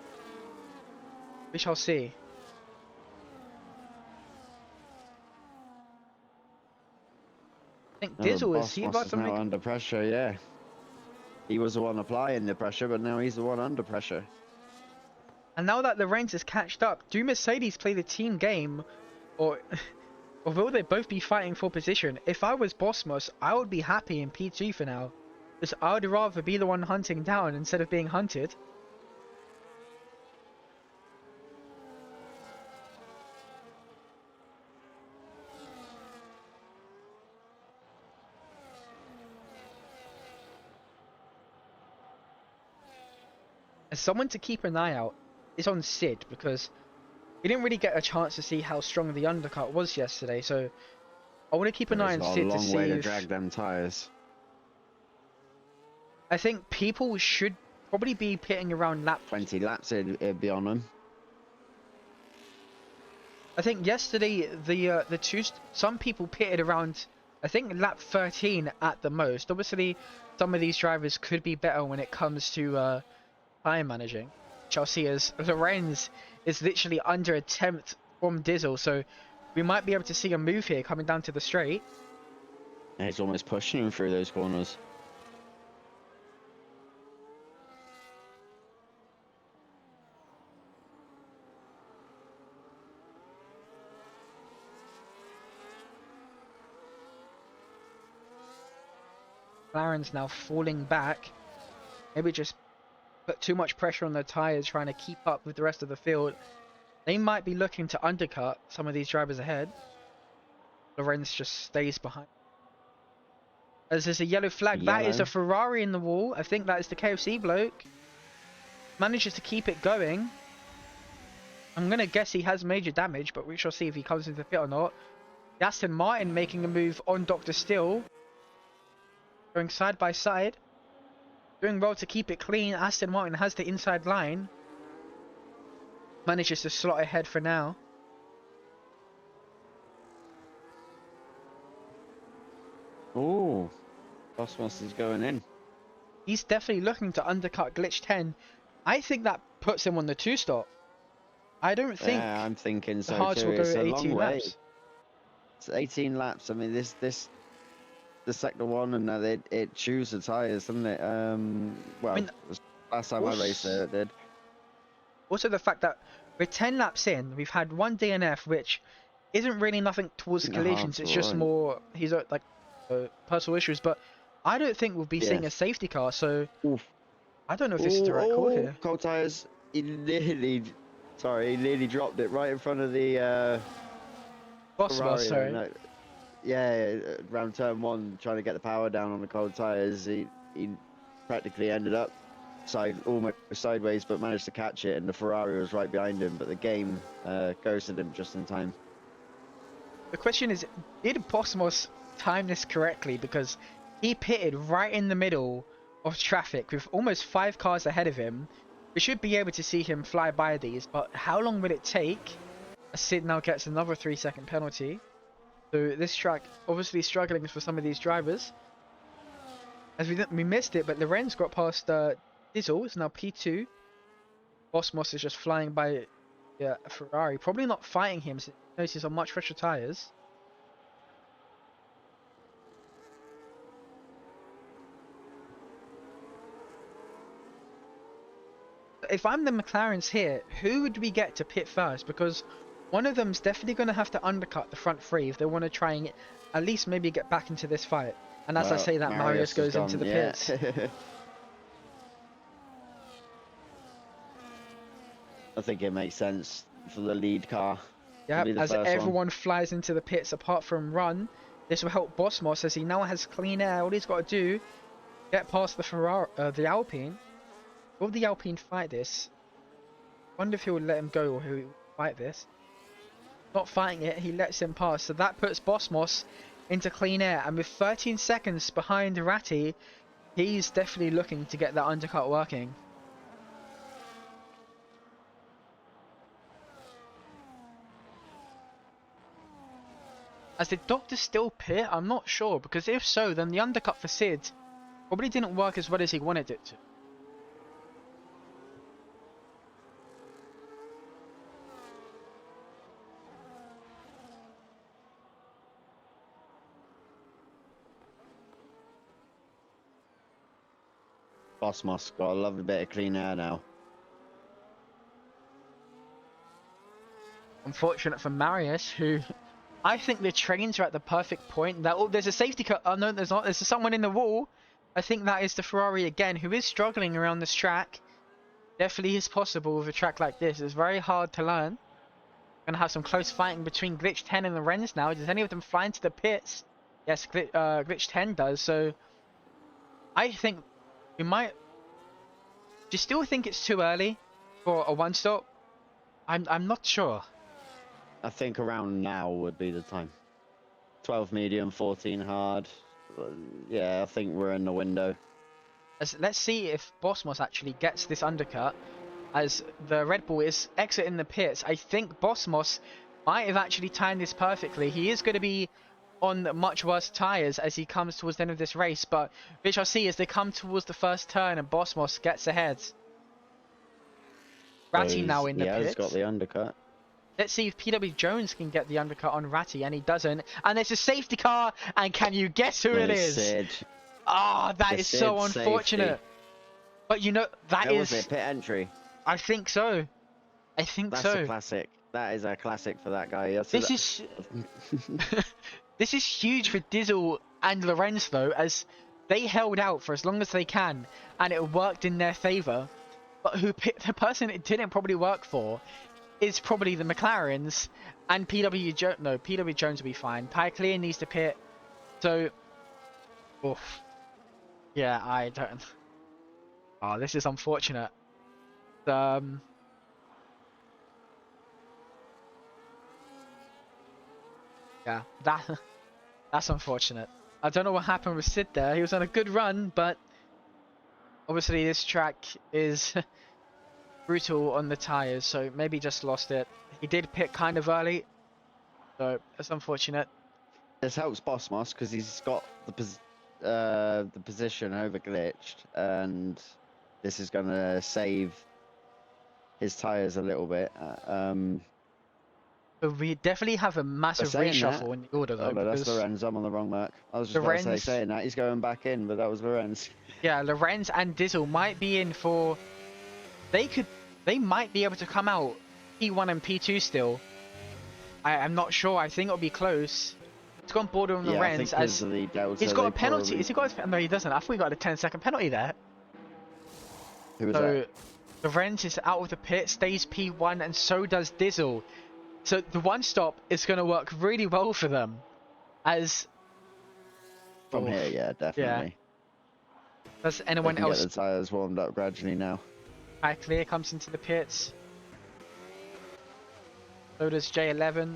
we shall see. I think Dizzle is he about to now make under pressure? Yeah, he was the one applying the pressure, but now he's the one under pressure. And now that Lorenz has catched up, do Mercedes play the team game, or will they both be fighting for position? If I was Bosmos, I would be happy in P2 for now, because I would rather be the one hunting down instead of being hunted. And someone to keep an eye out is on Sid, because we didn't really get a chance to see how strong the undercut was yesterday, so I want to keep an eye on Sid to see a long way to drag them tyres. I think people should probably be pitting around lap 20 laps it'd be on them. I think yesterday some people pitted around, I think, lap 13 at the most. Obviously, some of these drivers could be better when it comes to time managing. Chelsea as Lorenz is literally under a tenth from Dizzle, so we might be able to see a move here coming down to the straight. And he's almost pushing him through those corners. McLaren's now falling back. Maybe just put too much pressure on their tyres trying to keep up with the rest of the field. They might be looking to undercut some of these drivers ahead. Lorenz just stays behind. As there's a yellow flag, that is a Ferrari in the wall. I think that is the KFC bloke. Manages to keep it going. I'm going to guess he has major damage, but we shall see if he comes into the pit or not. The Aston Martin making a move on Dr. Still. Going side by side. Doing well to keep it clean. Aston Martin has the inside line. Manages to slot ahead for now. Oh, Cosmos is going in. He's definitely looking to undercut Glitch 10. I think that puts him on the 2-stop. I don't think. Yeah, I'm thinking so Hards too. will go It's a 18 long way. laps. It's 18 laps. I mean, the Sector 1, and it chews the tyres, doesn't it? Well, I mean, last time I raced there, it did. Also, the fact that we're 10 laps in, we've had one DNF, which isn't really nothing towards collisions. It's just more personal issues. But I don't think we'll be seeing a safety car. So I don't know if this is the right call here. Cold tyres. He nearly dropped it right in front of the Bosma, Ferrari, sorry. yeah, around turn one, trying to get the power down on the cold tires, he practically ended up almost sideways, but managed to catch it, and the Ferrari was right behind him. But the game ghosted him just in time. The question is, did Bosmos time this correctly? Because he pitted right in the middle of traffic with almost 5 cars ahead of him. We should be able to see him fly by these, but how long will it take? As Sid now gets another 3-second penalty. So this track obviously struggling for some of these drivers. As we missed it, but Lorenz got past Dizzle. It's now P2. Bosmos is just flying by a Ferrari. Probably not fighting him since he knows he's on much fresher tyres. If I'm the McLarens here, who would we get to pit first? Because one of them's definitely going to have to undercut the front three if they want to try and at least maybe get back into this fight. And as I say that, Marius goes into the pits. I think it makes sense for the lead car. Yeah, as everyone flies into the pits apart from Run. This will help Bosmos as he now has clean air. All he's got to do, get past the Ferrari, the Alpine. Will the Alpine fight this? Wonder if he will let him go or he will fight this. Not fighting it, he lets him pass. So that puts Bosmos into clean air. And with 13 seconds behind Ratti, he's definitely looking to get that undercut working. As did Doctor still pit? I'm not sure, because if so, then the undercut for Sid probably didn't work as well as he wanted it to. Bosmos got a lovely bit of clean air now. Unfortunate for Marius, who I think the trains are at the perfect point. That there's a safety car. Oh no, there's not. There's someone in the wall. I think that is the Ferrari again, who is struggling around this track. Definitely is possible with a track like this. It's very hard to learn. Gonna have some close fighting between Glitch 10 and Lorenz now. Does any of them fly into the pits? Yes, Glitch 10 does. So I think we might. Do you still think it's too early for a one stop? I'm not sure. I think around now would be the time. 12 medium, 14 hard. Yeah, I think we're in the window. Let's see if Bosmos actually gets this undercut. As the Red Bull is exiting the pits, I think Bosmos might have actually timed this perfectly. He is going to be on much worse tyres as he comes towards the end of this race, but we shall see as they come towards the first turn and Bosmos gets ahead. Ratti now in the pits. Yeah, he's got the undercut. Let's see if PW Jones can get the undercut on Ratti, and he doesn't. And there's a safety car, and can you guess who it is? Sid. Ah, that is so unfortunate. Safety. But you know, that is... Was it pit entry? I think so. I think That's so. a classic. That is a classic for that guy. This is... This is huge for Dizzle and Lorenz, though, as they held out for as long as they can, and it worked in their favour. But the person it didn't probably work for is probably the McLarens and PW Jones. No, PW Jones will be fine. Ty Clear needs to pit. So, oof. Yeah, I don't. Oh, this is unfortunate. Yeah, that's unfortunate. I don't know what happened with Sid there. He was on a good run, but obviously this track is brutal on the tyres, so maybe just lost it. He did pit kind of early, so it's unfortunate. This helps Bosmos because he's got the position over glitched, and this is going to save his tyres a little bit. But we definitely have a massive reshuffle in the order, though. Oh, no, that's Lorenz. I'm on the wrong mark. I was just about to say that. He's going back in, but that was Lorenz. Yeah, Lorenz and Dizzle might be in for... They might be able to come out P1 and P2 still. I'm not sure. I think it'll be close. It's gone border on Lorenz as he's got a penalty. Is he got a... No, he doesn't. I thought he got a 10-second penalty there. Who was that? Lorenz is out of the pit, stays P1, and so does Dizzle. So the one stop is going to work really well for them, as From here, oof, yeah, yeah. definitely. Does They anyone can get else? the tyres warmed up gradually now. Clear comes into the pits. So does J11.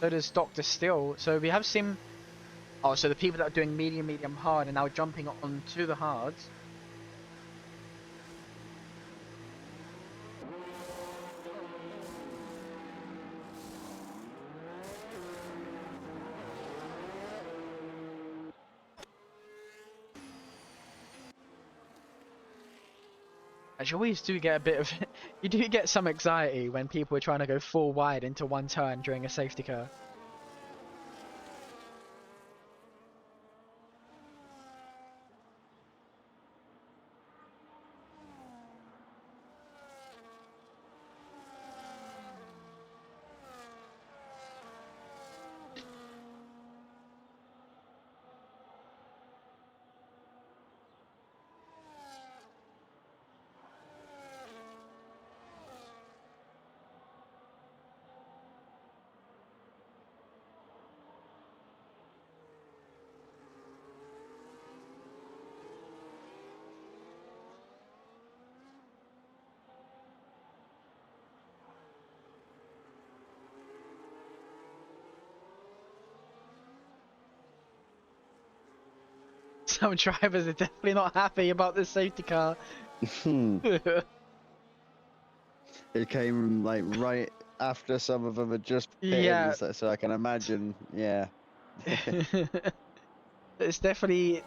So does Doctor Still. So we have seen. Oh, so the people that are doing medium, medium, hard are now jumping onto the hards. As you always do get a bit of, you do get some anxiety when people are trying to go full wide into one turn during a safety car. Some drivers are definitely not happy about this safety car. It came like right after some of them had just Yeah. pitted, so I can imagine. Yeah. It's definitely.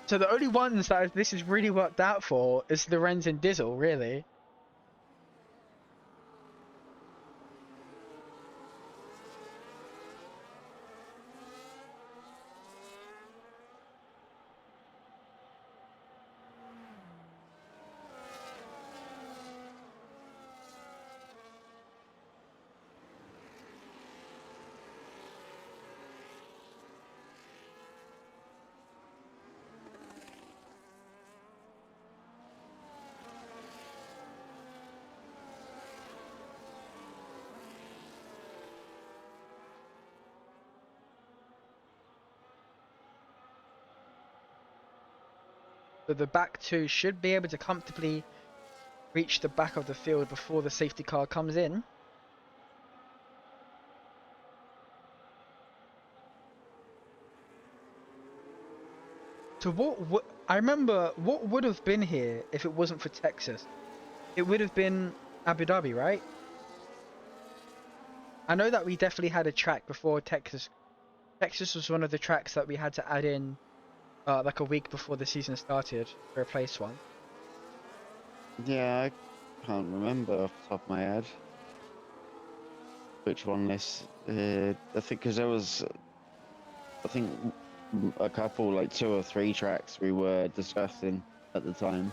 So the only ones that this has really worked out for is Lorenz and Dizzle, really. So the back two should be able to comfortably reach the back of the field before the safety car comes in. So I remember what would have been here if it wasn't for Texas? It would have been Abu Dhabi, right? I know that we definitely had a track before Texas. Texas was one of the tracks that we had to add in like a week before the season started to replace one. Yeah, I can't remember off the top of my head which one this. I think because there was, I think a couple, like two or three tracks we were discussing at the time.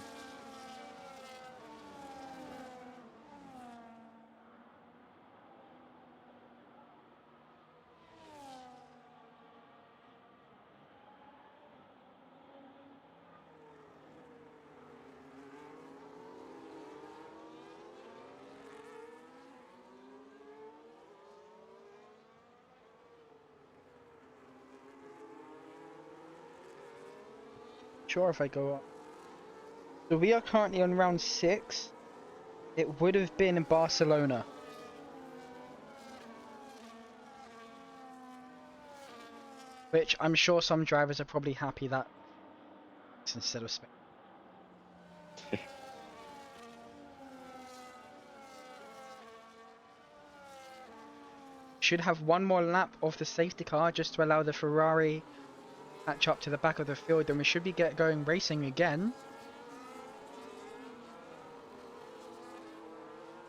Sure, if I go up. So we are currently on round 6. It would have been in Barcelona, which I'm sure some drivers are probably happy that it's instead of Spain. Should have one more lap of the safety car just to allow the Ferrari catch up to the back of the field, and we should be going racing again.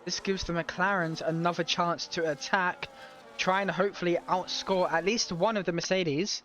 This gives the McLarens another chance to attack, try and hopefully outscore at least one of the Mercedes.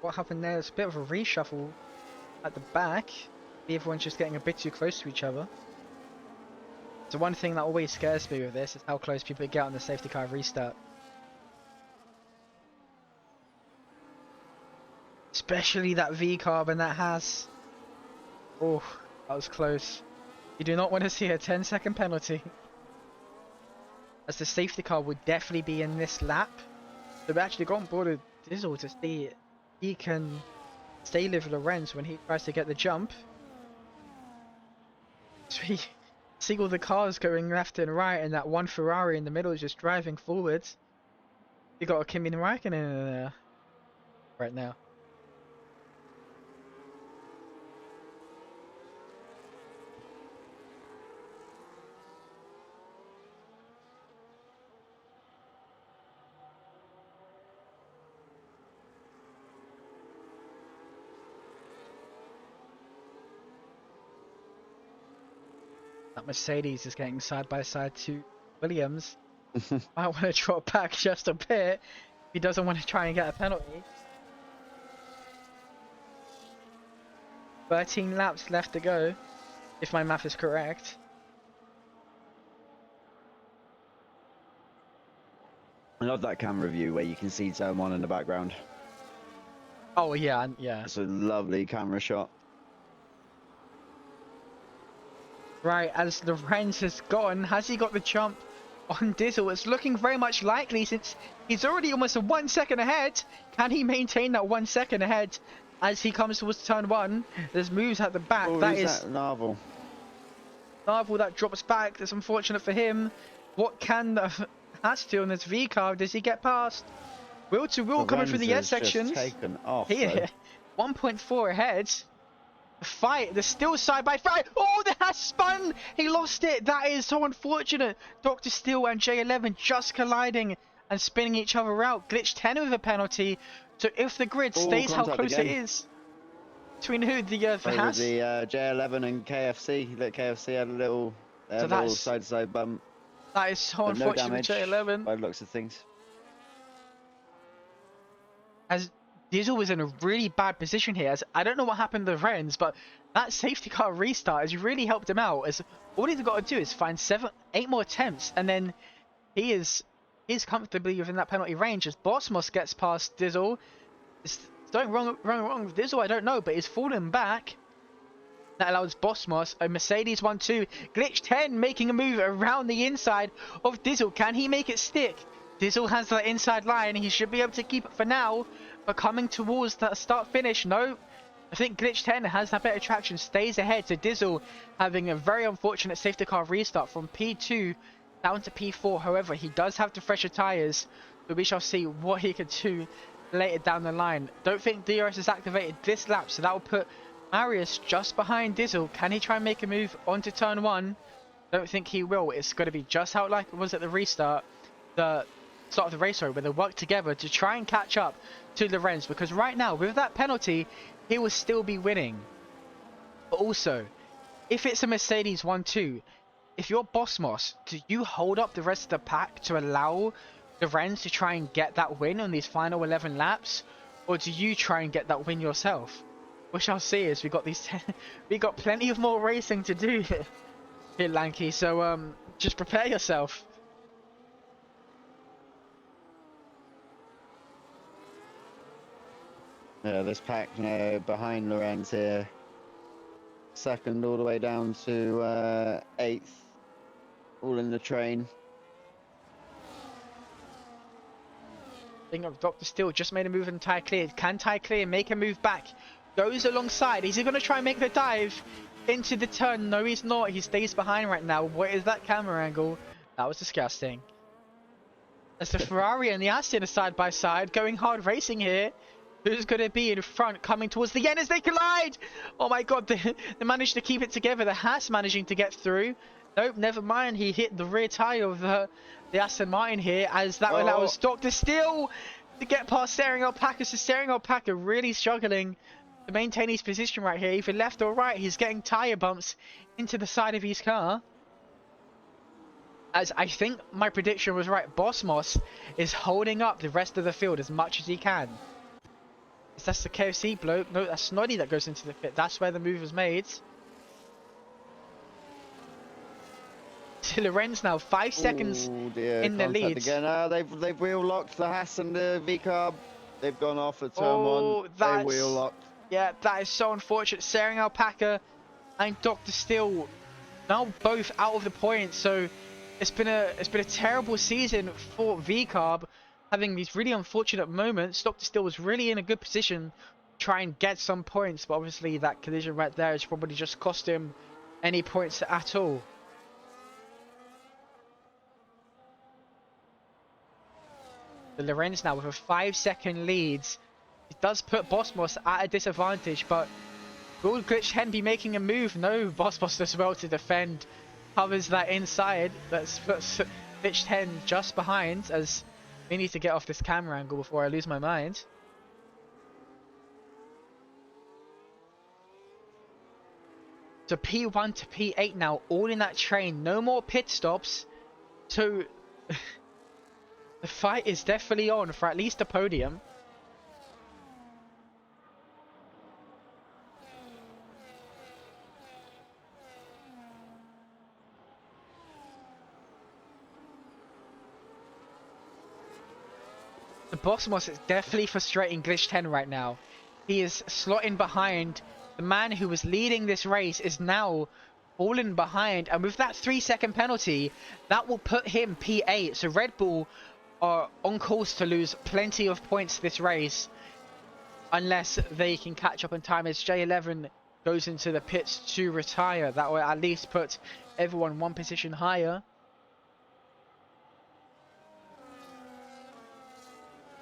what happened there. It's a bit of a reshuffle at the back. Everyone's just getting a bit too close to each other. So one thing that always scares me with this is how close people get on the safety car restart. Especially that V-carb and that Haas. Oh, that was close. You do not want to see a 10-second penalty. As the safety car would definitely be in this lap. They've actually got on board with Diesel to see he can stay with Lorenz when he tries to get the jump. So we see all the cars going left and right, and that one Ferrari in the middle is just driving forwards. You got a Kimi Raikkonen in there right now. That Mercedes is getting side by side to Williams. Might want to drop back just a bit. He doesn't want to try and get a penalty. 13 laps left to go, if my math is correct. I love that camera view where you can see turn 1 in the background. Oh yeah, yeah. It's a lovely camera shot. Right, as Lorenz has gone, has he got the jump on Diesel? It's looking very much likely since he's already almost a 1 second ahead. Can he maintain that 1 second ahead as he comes towards turn 1? There's moves at the back. Oh, that is that Narvel. Narvel that drops back. That's unfortunate for him. What can the Haas do on this V-car? Does he get past? Wheel to wheel coming through the S sections. Taken off. Here, 1.4 ahead. Fight, they're still side by side. Oh, that has spun! He lost it. That is so unfortunate. Dr. Steel and J11 just colliding and spinning each other out. Glitch 10 with a penalty. So if the grid stays how close again. It is. Between who? The Haas? The J11 and KFC. Look, KFC had a little, little side-to-side bump. That is so unfortunate. No damage J11. by the looks of things. As Diesel was in a really bad position here. As I don't know what happened to the Rennes, but that safety car restart has really helped him out. As all he's got to do is find 8 more attempts, and then he is comfortably within that penalty range. As Bosmos gets past Diesel, it's going wrong with Diesel. I don't know, but he's fallen back. That allows Bosmos a Mercedes 1-2. Glitch 10 making a move around the inside of Diesel. Can he make it stick? Diesel has that inside line. He should be able to keep it for now. But coming towards that start finish, no. I think Glitch 10 has that better traction, stays ahead. So Diesel having a very unfortunate safety car restart from P2 down to P4. However, he does have the fresher tyres. So we shall see what he can do later down the line. Don't think DRS is activated this lap. So that will put Marius just behind Diesel. Can he try and make a move onto turn 1? Don't think he will. It's going to be just how like it was at the restart. The start of the race, sorry, where they work together to try and catch up to Lorenz, because right now with that penalty he will still be winning. But also, if it's a Mercedes 1-2, if you're Bosmos, do you hold up the rest of the pack to allow Lorenz to try and get that win on these final 11 laps, or do you try and get that win yourself? We shall see, as we got these we got plenty of more racing to do here, Lanky, so just prepare yourself. Yeah, this pack behind Lorenz here. Second all the way down to 8th. All in the train. Thing of Dr. Steel just made a move and Ty Clear. Can Ty Clear make a move back? Goes alongside. Is he going to try and make the dive into the turn? No, he's not. He stays behind right now. What is that camera angle? That was disgusting. As the Ferrari and the Aston are side by side, going hard racing here. Who's going to be in front coming towards the end as they collide? Oh my god, they managed to keep it together. The Haas managing to get through. Nope, never mind. He hit the rear tyre of the Aston Martin here, as that allows Dr. Steel to get past Steering Alpaca. So Steering Alpaca really struggling to maintain his position right here, either left or right. He's getting tyre bumps into the side of his car. As I think my prediction was right, Bosmos is holding up the rest of the field as much as he can. that's the KFC bloke. No, that's Snoddy that goes into the pit. That's where the move was made. To Lorenz now, 5 seconds Oh dear, in the contact lead. again. They've wheel locked the Haas and the V carb. They've gone off at turn one. Oh, They wheel that's locked. yeah, that is so unfortunate. Searing Alpaca and Dr. Steel now both out of the points. So it's been a terrible season for V Carb, having these really unfortunate moments. Dr. Steel was really in a good position to try and get some points, but obviously that collision right there has probably just cost him any points at all. The Lorenz now with a 5-second lead. It does put Bosmos at a disadvantage, but will Glitch Hen be making a move? No, Bosmos does well to defend. Covers that inside. That's puts Glitch Hen just behind, as we need to get off this camera angle before I lose my mind. So P1 to P8 now, all in that train. No more pit stops. So the fight is definitely on for at least a podium. The Bosmos is definitely frustrating Glitch 10 right now. He is slotting behind. The man who was leading this race is now fallen behind. And with that 3-second penalty, that will put him P8. So Red Bull are on course to lose plenty of points this race. Unless they can catch up in time as J11 goes into the pits to retire. That will at least put everyone one position higher.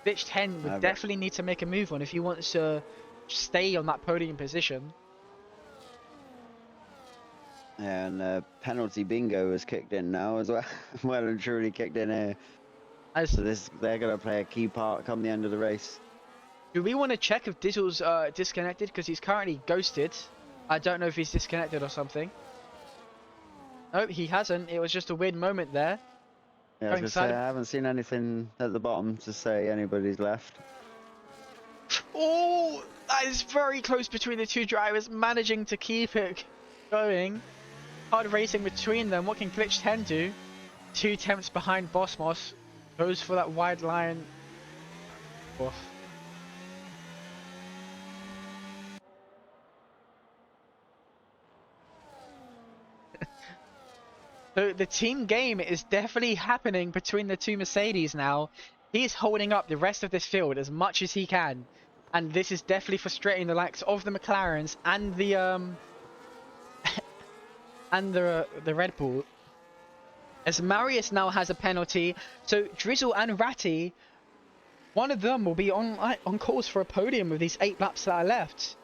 Glitch 10 would definitely need to make a move on if he wants to stay on that podium position. And penalty bingo has kicked in now as well. Well and truly kicked in here. So they're going to play a key part come the end of the race. Do we want to check if Dizzle's disconnected? Because he's currently ghosted. I don't know if he's disconnected or something. Nope, he hasn't. It was just a weird moment there. Yeah, I was going to say, I haven't seen anything at the bottom to say anybody's left. Oh, that is very close between the two drivers, managing to keep it going. Hard racing between them. What can Glitch 10 do? 2 tenths behind Bosmos. Goes for that wide line. Oof. So the team game is definitely happening between the two Mercedes now. He's holding up the rest of this field as much as he can. And this is definitely frustrating the likes of the McLarens and the the Red Bull. As Marius now has a penalty, so Drizzle and Ratty, one of them will be on course for a podium with these 8 laps that are left.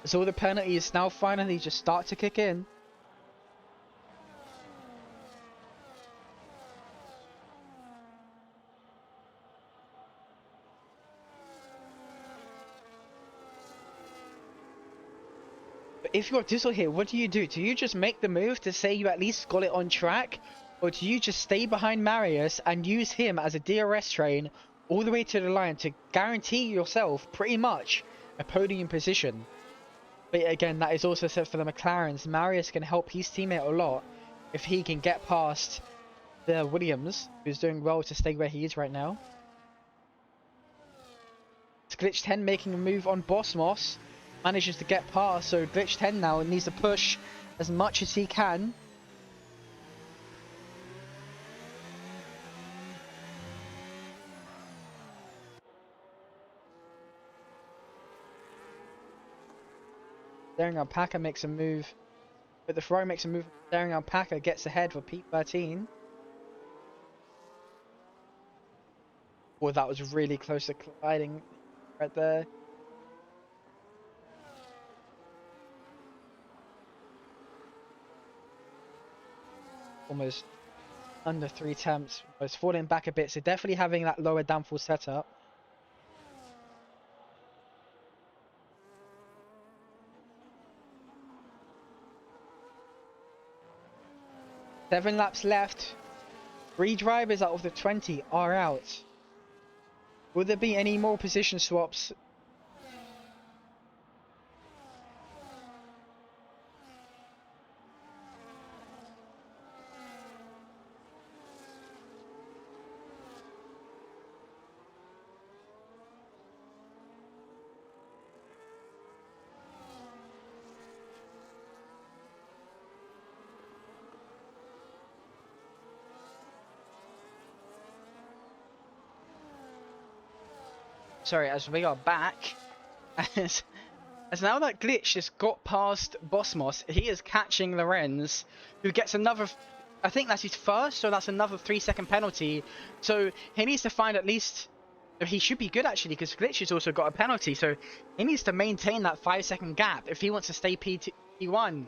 So all the penalties now finally just start to kick in. But if you're Dizzle here, what do? Do you just make the move to say you at least got it on track? Or do you just stay behind Marius and use him as a DRS train all the way to the line to guarantee yourself pretty much a podium position? But again, that is also set for the McLarens. Marius can help his teammate a lot if he can get past the Williams, who's doing well to stay where he is right now. It's Glitch 10 making a move on Bosmos. Manages to get past, so Glitch 10 now needs to push as much as he can. Daring Alpaca makes a move, but the Ferrari makes a move. Daring Alpaca gets ahead for P13. Oh, that was really close to colliding right there. Almost under 3 temps. Was falling back a bit, so definitely having that lower downforce setup. Seven laps left. 3 drivers out of the 20 are out. Will there be any more position swaps? Sorry, as we are back, as now that Glitch has got past Bossmos, he is catching Lorenz, who gets another, I think that's his first, so that's another 3-second penalty. So he needs to find at least, he should be good actually, because Glitch has also got a penalty, so he needs to maintain that 5-second gap if he wants to stay P1.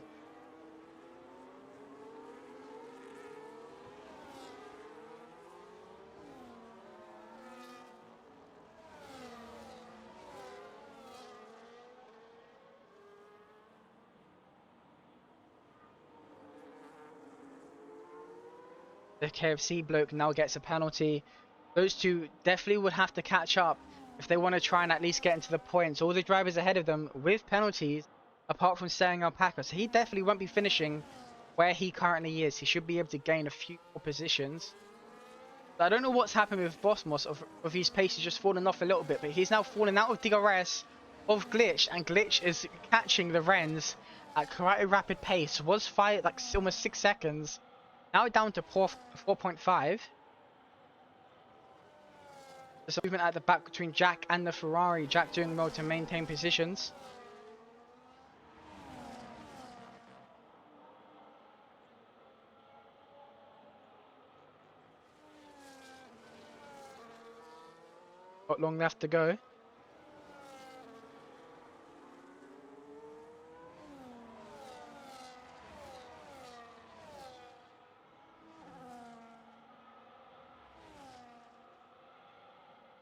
The KFC bloke now gets a penalty. Those two definitely would have to catch up if they want to try and at least get into the points. All the drivers ahead of them with penalties, apart from Sergio Alpaca. So he definitely won't be finishing where he currently is. He should be able to gain a few more positions. I don't know what's happened with Bosmos, of his pace has just fallen off a little bit, but he's now fallen out of DRS of Glitch, and Glitch is catching the Rens at quite a rapid pace. Was fired like almost 6 seconds. Now down to 4.5. There's a movement at the back between Jack and the Ferrari. Jack doing well to maintain positions. Not long left to go.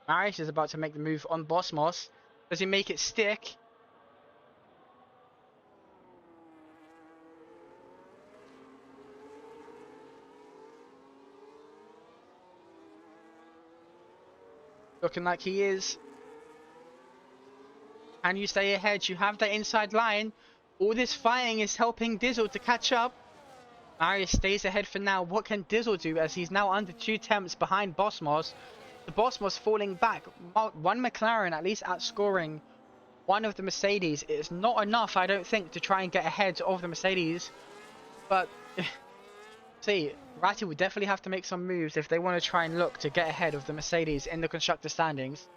Marius is about to make the move on Bosmos. Does he make it stick? Looking like he is. Can you stay ahead? You have that inside line. All this fighting is helping Dizzle to catch up. Marius stays ahead for now. What can Dizzle do as he's now under 2 tenths behind Bosmos? The Bosmos falling back. One McLaren at least outscoring one of the Mercedes. It's not enough, I don't think, to try and get ahead of the Mercedes. But, see, Ratti will definitely have to make some moves if they want to try and look to get ahead of the Mercedes in the constructor standings.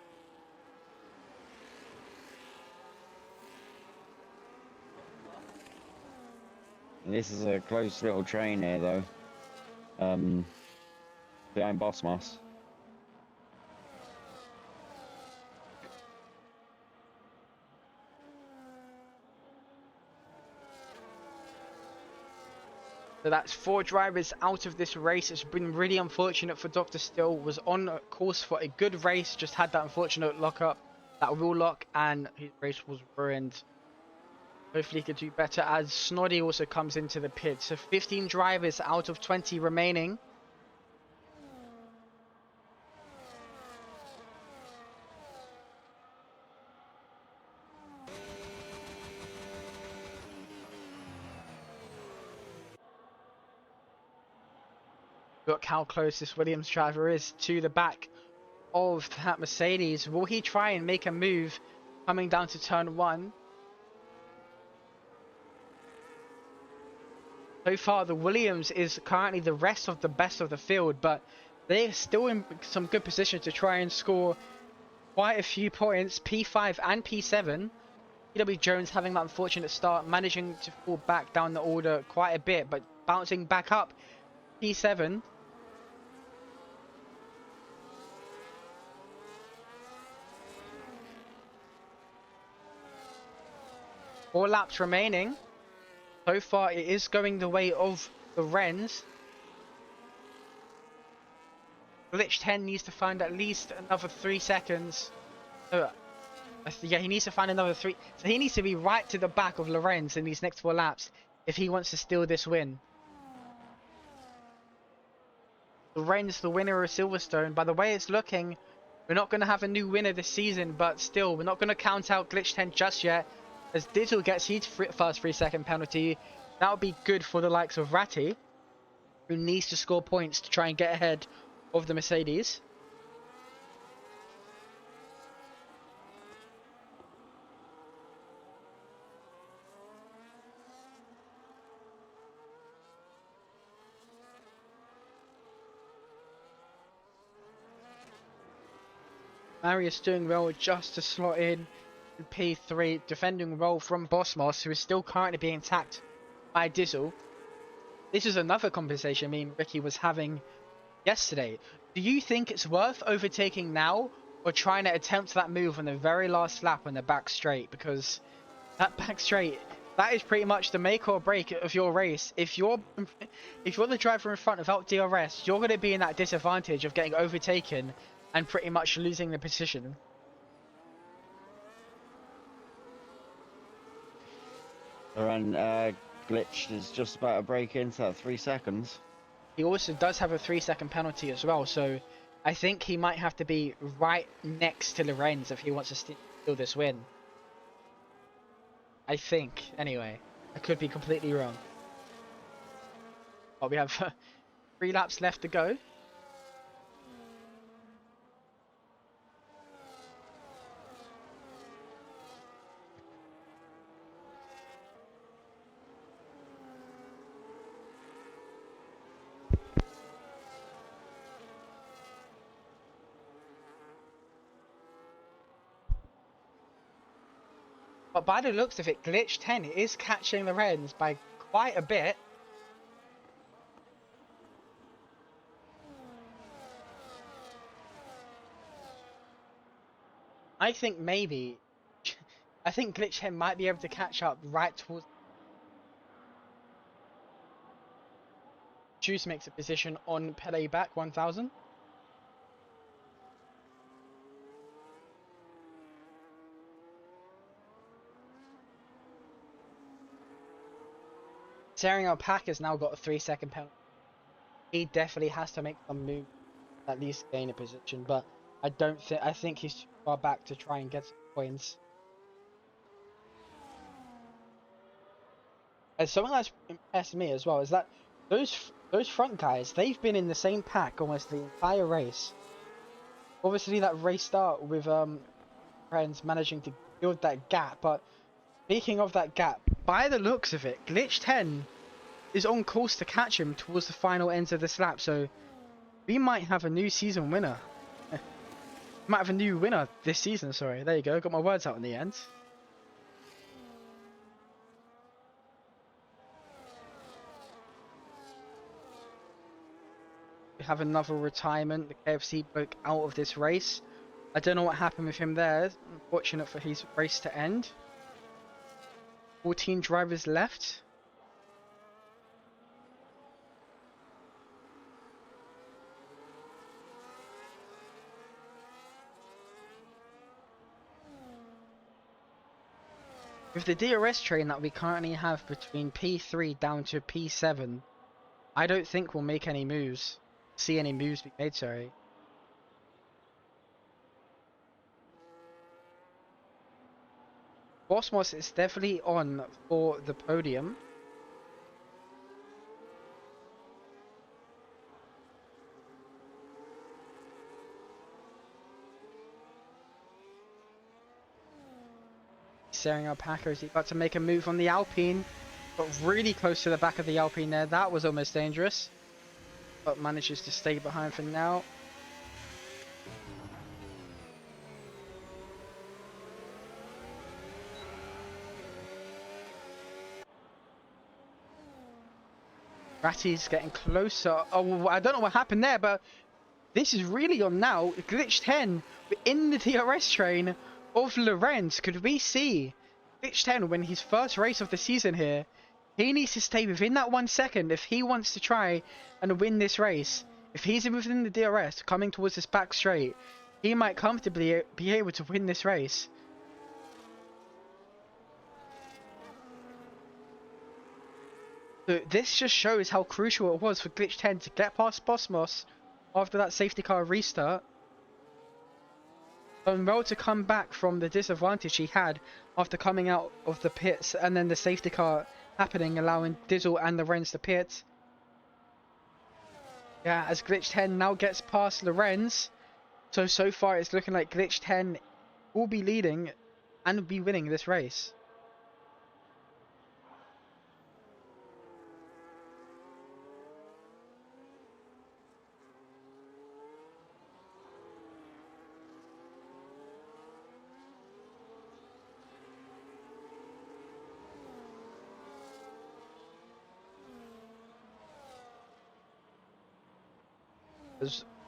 This is a close little train here, though. Behind Bosmos. So that's 4 drivers out of this race. It's been really unfortunate for Dr. Still. Was on course for a good race, just had that unfortunate lockup, that wheel lock, and his race was ruined. Hopefully he could do better as Snoddy also comes into the pit. So 15 drivers out of 20 remaining. Look how close this Williams driver is to the back of that Mercedes. Will he try and make a move coming down to turn 1? So far, the Williams is currently the rest of the best of the field, but they're still in some good position to try and score quite a few points. P5 and P7. PW Jones having that unfortunate start, managing to fall back down the order quite a bit, but bouncing back up. P7. Four laps remaining. So far, it is going the way of the Rens. Glitch 10 needs to find at least another 3 seconds. Yeah, he needs to find another 3. So he needs to be right to the back of Lorenz in these next 4 laps if he wants to steal this win. Lorenz, the winner of Silverstone. By the way it's looking, We're not going to have a new winner this season, but still, we're not going to count out Glitch 10 just yet. As Dizzle gets his first 3-second penalty, that would be good for the likes of Ratty, who needs to score points to try and get ahead of the Mercedes. Marius doing well just to slot in P3, defending role from Bossmos, who is still currently being attacked by Dizzle. This is another conversation me and Ricky was having yesterday. Do you think it's worth overtaking now or trying to attempt that move on the very last lap on the back straight? Because that back straight, that is pretty much the make or break of your race. If you're the driver in front without DRS, you're going to be in that disadvantage of getting overtaken and pretty much losing the position. And Glitch is just about to break into that 3 seconds. He also does have a 3-second penalty as well, so I think he might have to be right next to Lorenz if he wants to steal this win. I think, anyway. I could be completely wrong. But we have 3 laps left to go. But by the looks of it, Glitch 10 is catching Lorenz by quite a bit. I think maybe... I think Glitch 10 might be able to catch up right towards... Juice makes a position on Pele back 1000. Tearing Alpaca has now got a 3-second penalty. He definitely has to make some move, at least gain a position, but I think he's too far back to try and get some points. And something that's impressed me as well is that those front guys, they've been in the same pack almost the entire race. Obviously that race start with friends managing to build that gap, but speaking of that gap, by the looks of it, Glitch 10 is on course to catch him towards the final ends of this lap, so we might have a new season winner. Might have a new winner this season, sorry. There you go, got my words out in the end. We have another retirement. The KFC broke out of this race. I don't know what happened with him there. Unfortunate for his race to end. 14 drivers left. With the DRS train that we currently have between P3 down to P7, I don't think we'll make any moves. See any moves be made, sorry. Bossmos is definitely on for the podium. Staring Alpaca, is he about to make a move on the Alpine? Got really close to the back of the Alpine there. That was almost dangerous. But manages to stay behind for now. Ratty's getting closer. Oh, I don't know what happened there, but this is really on now. Glitch 10 in the DRS train of Lorenz. Could we see Glitch 10 win his first race of the season here? He needs to stay within that 1 second if he wants to try and win this race. If he's within the DRS coming towards this back straight, he might comfortably be able to win this race. So this just shows how crucial it was for Glitch 10 to get past Bossmos after that safety car restart. done well to come back from the disadvantage he had after coming out of the pits and then the safety car happening, allowing Dizzle and Lorenz to pit. Yeah, as Glitch 10 now gets past Lorenz. So far it's looking like Glitch 10 will be leading and be winning this race.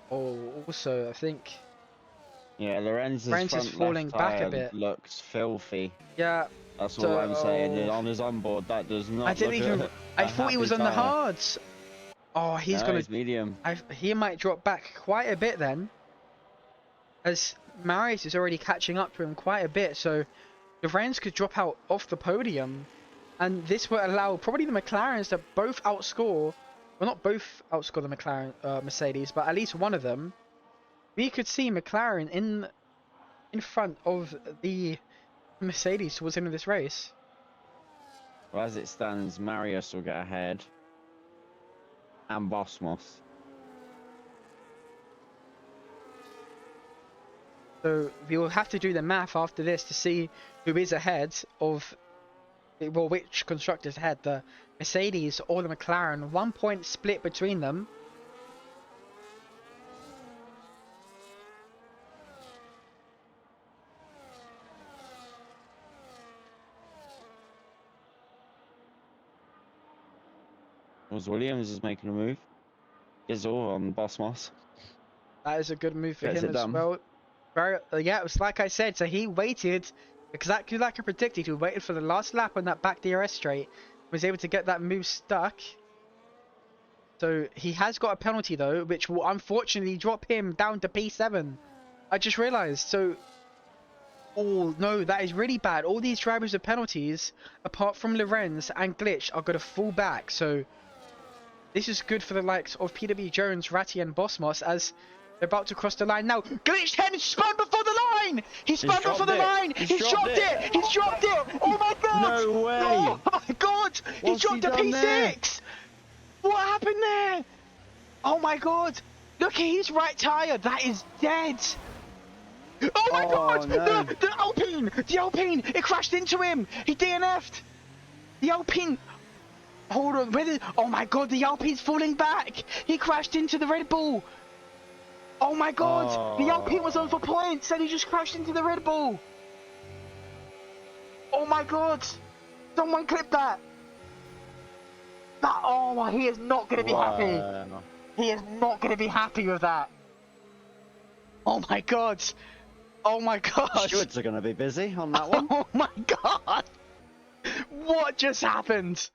Also, I think Yeah, Lorenz's Lorenz is front left falling back a tire bit. looks filthy. Yeah, That's all I'm saying. so On his onboard, that does I not didn't look even. I a thought he happy was on the tire. hards. Oh, he's No, gonna. it's medium. He might drop back quite a bit then, as Marius is already catching up to him quite a bit. So Lorenz could drop out off the podium, and this will allow probably the McLarens to both outscore. Well, not both outscore the McLaren Mercedes, but at least one of them. We could see McLaren in front of the Mercedes towards the end of this race. Well, as it stands, Marius will get ahead. And Bosmos. So we will have to do the math after this to see who is ahead of, well, which constructor's ahead, the Mercedes or the McLaren. 1 point split between them. Williams is making a move. Gizzle on Bosmos. That is a good move for Gets him it as done. well. Very, yeah, it was like I said. So he waited exactly like I predicted. He waited for the last lap on that back DRS straight. Was able to get that move stuck. So he has got a penalty though, which will unfortunately drop him down to P7. I just realized. So, oh no, that is really bad. All these drivers with penalties, apart from Lorenz and Glitch, are going to fall back. So this is good for the likes of PW Jones, Ratty, and Bosmos as they're about to cross the line now. Glitch 10 spun before the line! He spun before the line! He's dropped it! He's dropped it! Oh my god! No way! Oh my god! He What's he dropped a done there? P6! What happened there? Oh my god! Look at his right tyre! That is dead! Oh my god! No. The Alpine! The Alpine! It crashed into him! He DNF'd! The Alpine! Hold on, where oh my god, the Alpine's falling back! He crashed into the Red Bull! Oh my god! The Alpine was on for points and he just crashed into the Red Bull! Oh my god! Someone clip that! Oh my, he is not gonna be happy! He is not gonna be happy with that! Oh my god! Oh my god! Stewards are going to be busy on that one. Oh my god! What just happened?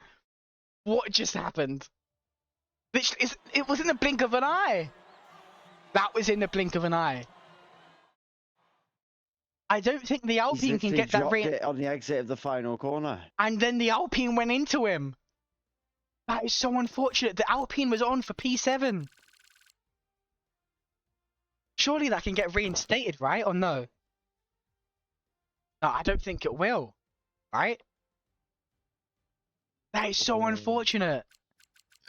What just happened? It was in the blink of an eye. That was in the blink of an eye. I don't think the Alpine can get that dropped it on the exit of the final corner. And then the Alpine went into him. That is so unfortunate. The Alpine was on for P7. Surely that can get reinstated, right? Or no? No, I don't think it will. Right? That is so unfortunate.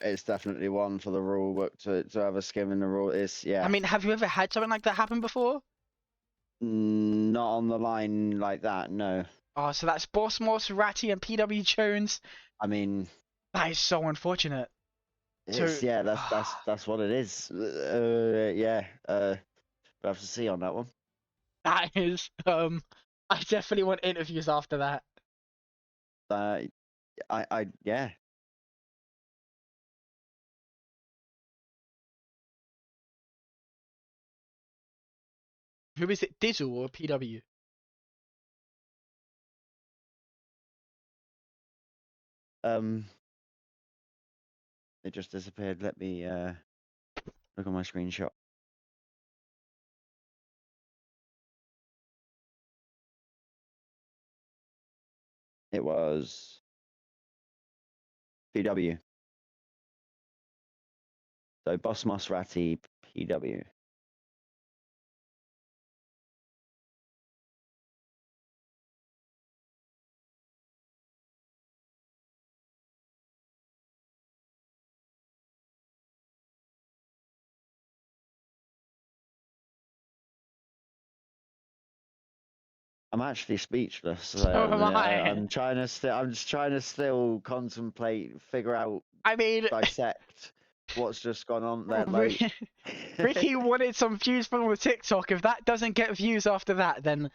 It's definitely one for the rule book to have a skim in the rule. It's, yeah. I mean, have you ever had something like that happen before? Not on the line like that, no. Oh, so that's Bosmos, Ratty, and PW Jones. I mean, that is so unfortunate. Yeah, that's what it is. Yeah, we'll have to see on that one. That is, I definitely want interviews after that. Yeah. Who is it, Dizzle or PW? It just disappeared. Let me look at my screenshot. It was PW. So Boss Mosrati PW. I'm actually speechless. So am I. I'm trying to still. I'm just trying to still contemplate, figure out, I mean, dissect what's just gone on there. Like, Ricky wanted some views from the TikTok. If that doesn't get views after that, then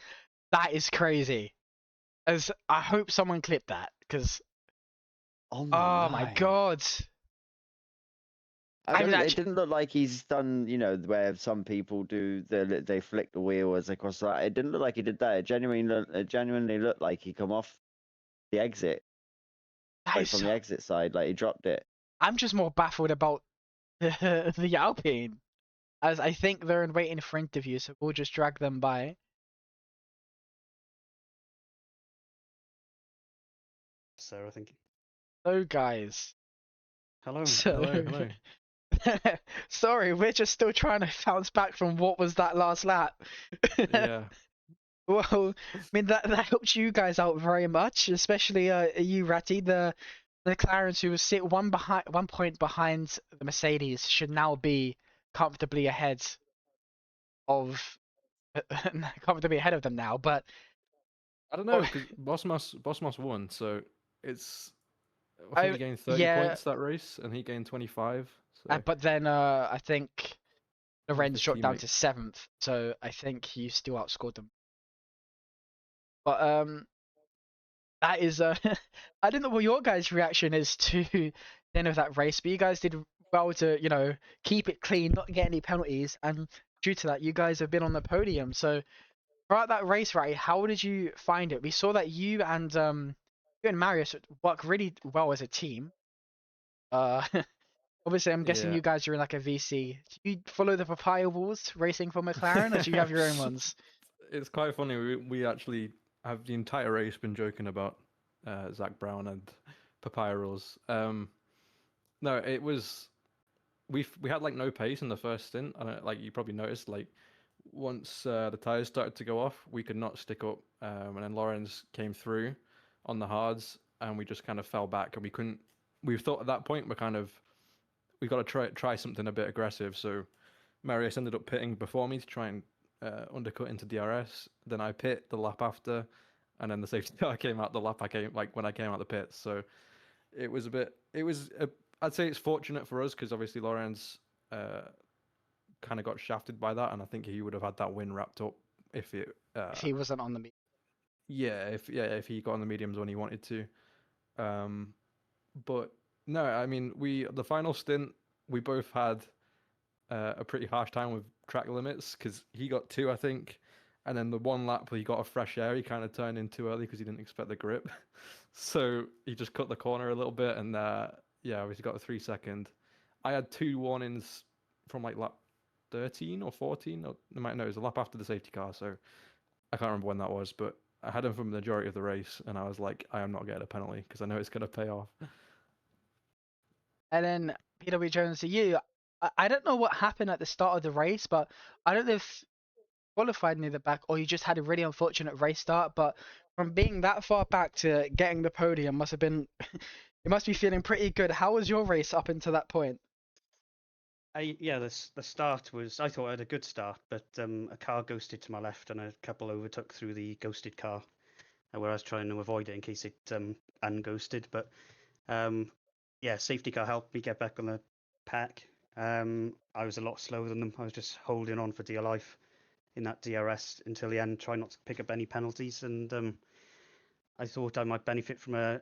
that is crazy. As I hope someone clipped that, because on the oh my line. god, I I was don't. It actually didn't look like he's done. Where some people do they flick the wheel as they cross that. It didn't look like he did that. It genuinely looked like he come off the exit, that like is from so. the exit side, like he dropped it. I'm just more baffled about the Alpine, as I think they're in waiting for interview, so we'll just drag them by. Sarah, thank you. So guys, Hello. so Hello, hello. sorry, we're just still trying to bounce back from what was that last lap. Yeah. Well, I mean that helped you guys out very much, especially you, Ratty. The McLarens who was sit 1 point behind the Mercedes should now be comfortably ahead of comfortably ahead of them now. But I don't know, oh, because Bosmas won, so it's. I think he I gained 30 yeah, points that race, and he gained 25. So but then I think one of Lorenz his dropped down teammates. to 7th, so I think he still outscored them. But that is I don't know what your guys' reaction is to the end of that race, but you guys did well to keep it clean, not get any penalties, and due to that, you guys have been on the podium. So throughout that race, right, how did you find it? We saw that you and Marius work really well as a team. Uh, obviously, I'm guessing Yeah. you guys are in like a VC. Do you follow the papaya rules racing for McLaren, or do you have your own ones? It's quite funny. We actually have the entire race been joking about Zach Brown and Papaya rules. No, it was we had like no pace in the first stint. I don't, like you probably noticed, like once the tires started to go off, we could not stick up, and then Lawrence came through on the hards, and we just kind of fell back, and we couldn't. We thought at that point we got to try something a bit aggressive. So Marius ended up pitting before me to try and undercut into DRS. Then I pit the lap after, and then the safety car came out the lap I came like when I came out the pits. So it was a bit. I'd say it's fortunate for us because obviously Lawrence kind of got shafted by that, and I think he would have had that win wrapped up if it. If he wasn't on the If he got on the mediums when he wanted to. But no, I mean the final stint we both had a pretty harsh time with track limits because he got two, I think, and then the one lap where he got a fresh air, he kind of turned in too early because he didn't expect the grip, so he just cut the corner a little bit, and yeah, he got a 3 second. I had two warnings from like lap 13 or 14, or I might know it was a lap after the safety car, so I can't remember when that was, but I had him from the majority of the race, and I was like, I am not getting a penalty because I know it's going to pay off. And then PW Jones to you. I don't know what happened at the start of the race, but I don't know if qualified near the back or you just had a really unfortunate race start. But from being that far back to getting the podium must have been, you must be feeling pretty good. How was your race up until that point? Yeah, the start was. I thought I had a good start, but a car ghosted to my left, and a couple overtook through the ghosted car, where I was trying to avoid it in case it unghosted. But yeah, safety car helped me get back on the pack. I was a lot slower than them. I was just holding on for dear life in that DRS until the end, trying not to pick up any penalties. And I thought I might benefit from a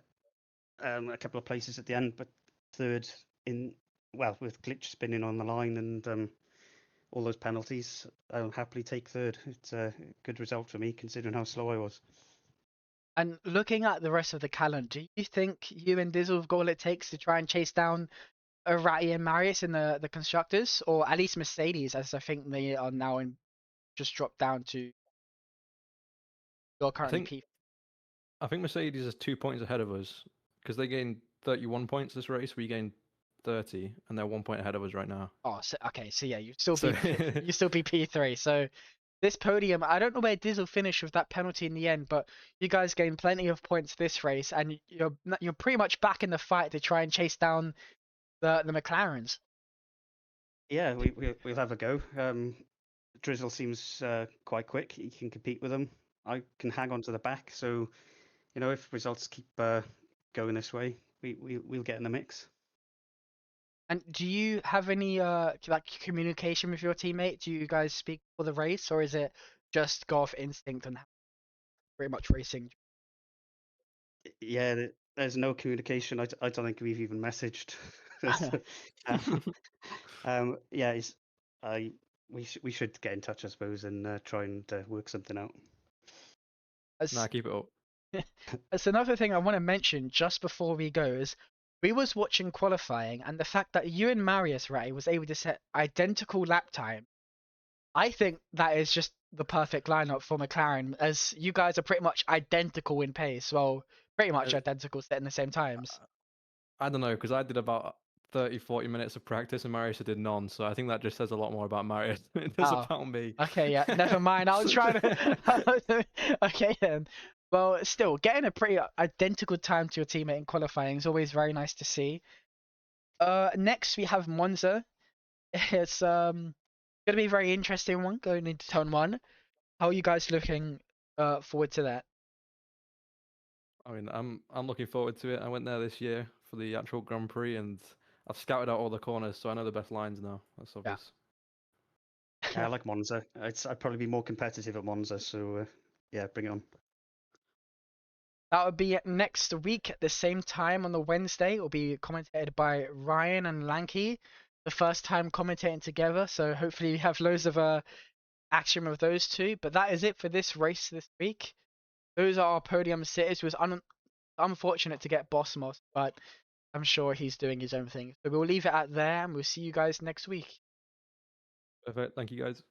couple of places at the end, but third in, well, with glitch spinning on the line and all those penalties, I'll happily take third. It's a good result for me considering how slow I was. And looking at the rest of the calendar, do you think you and Dizzle have got all it takes to try and chase down Ratty and Marius in the constructors, or at least Mercedes, as I think they are now in just dropped down to you're I currently think P. I think Mercedes is 2 points ahead of us because they gained 31 points this race. We gained 30, and they're 1 point ahead of us right now. Oh, so, okay, so yeah, you still So be you still be P3. So this podium, I don't know where Dizzle finished with that penalty in the end, but you guys gained plenty of points this race, and you're pretty much back in the fight to try and chase down the McLarens. Yeah, we'll have a go. Drizzle seems quite quick. He can compete with them. I can hang on to the back. So, if results keep going this way, we'll get in the mix. And do you have any like communication with your teammate? Do you guys speak for the race, or is it just go off instinct and pretty much racing? Yeah, there's no communication. I don't think we've even messaged. Yeah, we should get in touch, I suppose, and try and work something out. Nah, keep it up. That's another thing I want to mention just before we go is we was watching qualifying, and the fact that you and Marius, right, was able to set identical lap time. I think that is just the perfect lineup for McLaren, as you guys are pretty much identical in pace. Well, pretty much Uh, identical, setting the same times. I don't know, because I did about 30, 40 minutes of practice and Marius did none, so I think that just says a lot more about Marius than it does Oh, about me. okay, yeah, never mind. I was trying to. Okay, then. Well, still, getting a pretty identical time to your teammate in qualifying is always very nice to see. Next we have Monza. It's gonna be a very interesting one going into turn one. How are you guys looking forward to that? I mean, I'm looking forward to it. I went there this year for the actual Grand Prix, and I've scouted out all the corners, so I know the best lines now. That's obvious. Yeah, I like Monza. I'd probably be more competitive at Monza. So yeah, bring it on. That would be next week at the same time on the Wednesday. It will be commentated by Ryan and Lanky, the first time commentating together. So hopefully we have loads of action with those two. But that is it for this race this week. Those are our podium sitters. It was unfortunate to get Bossmos, but I'm sure he's doing his own thing. So we'll leave it at there, and we'll see you guys next week. Perfect. Thank you, guys.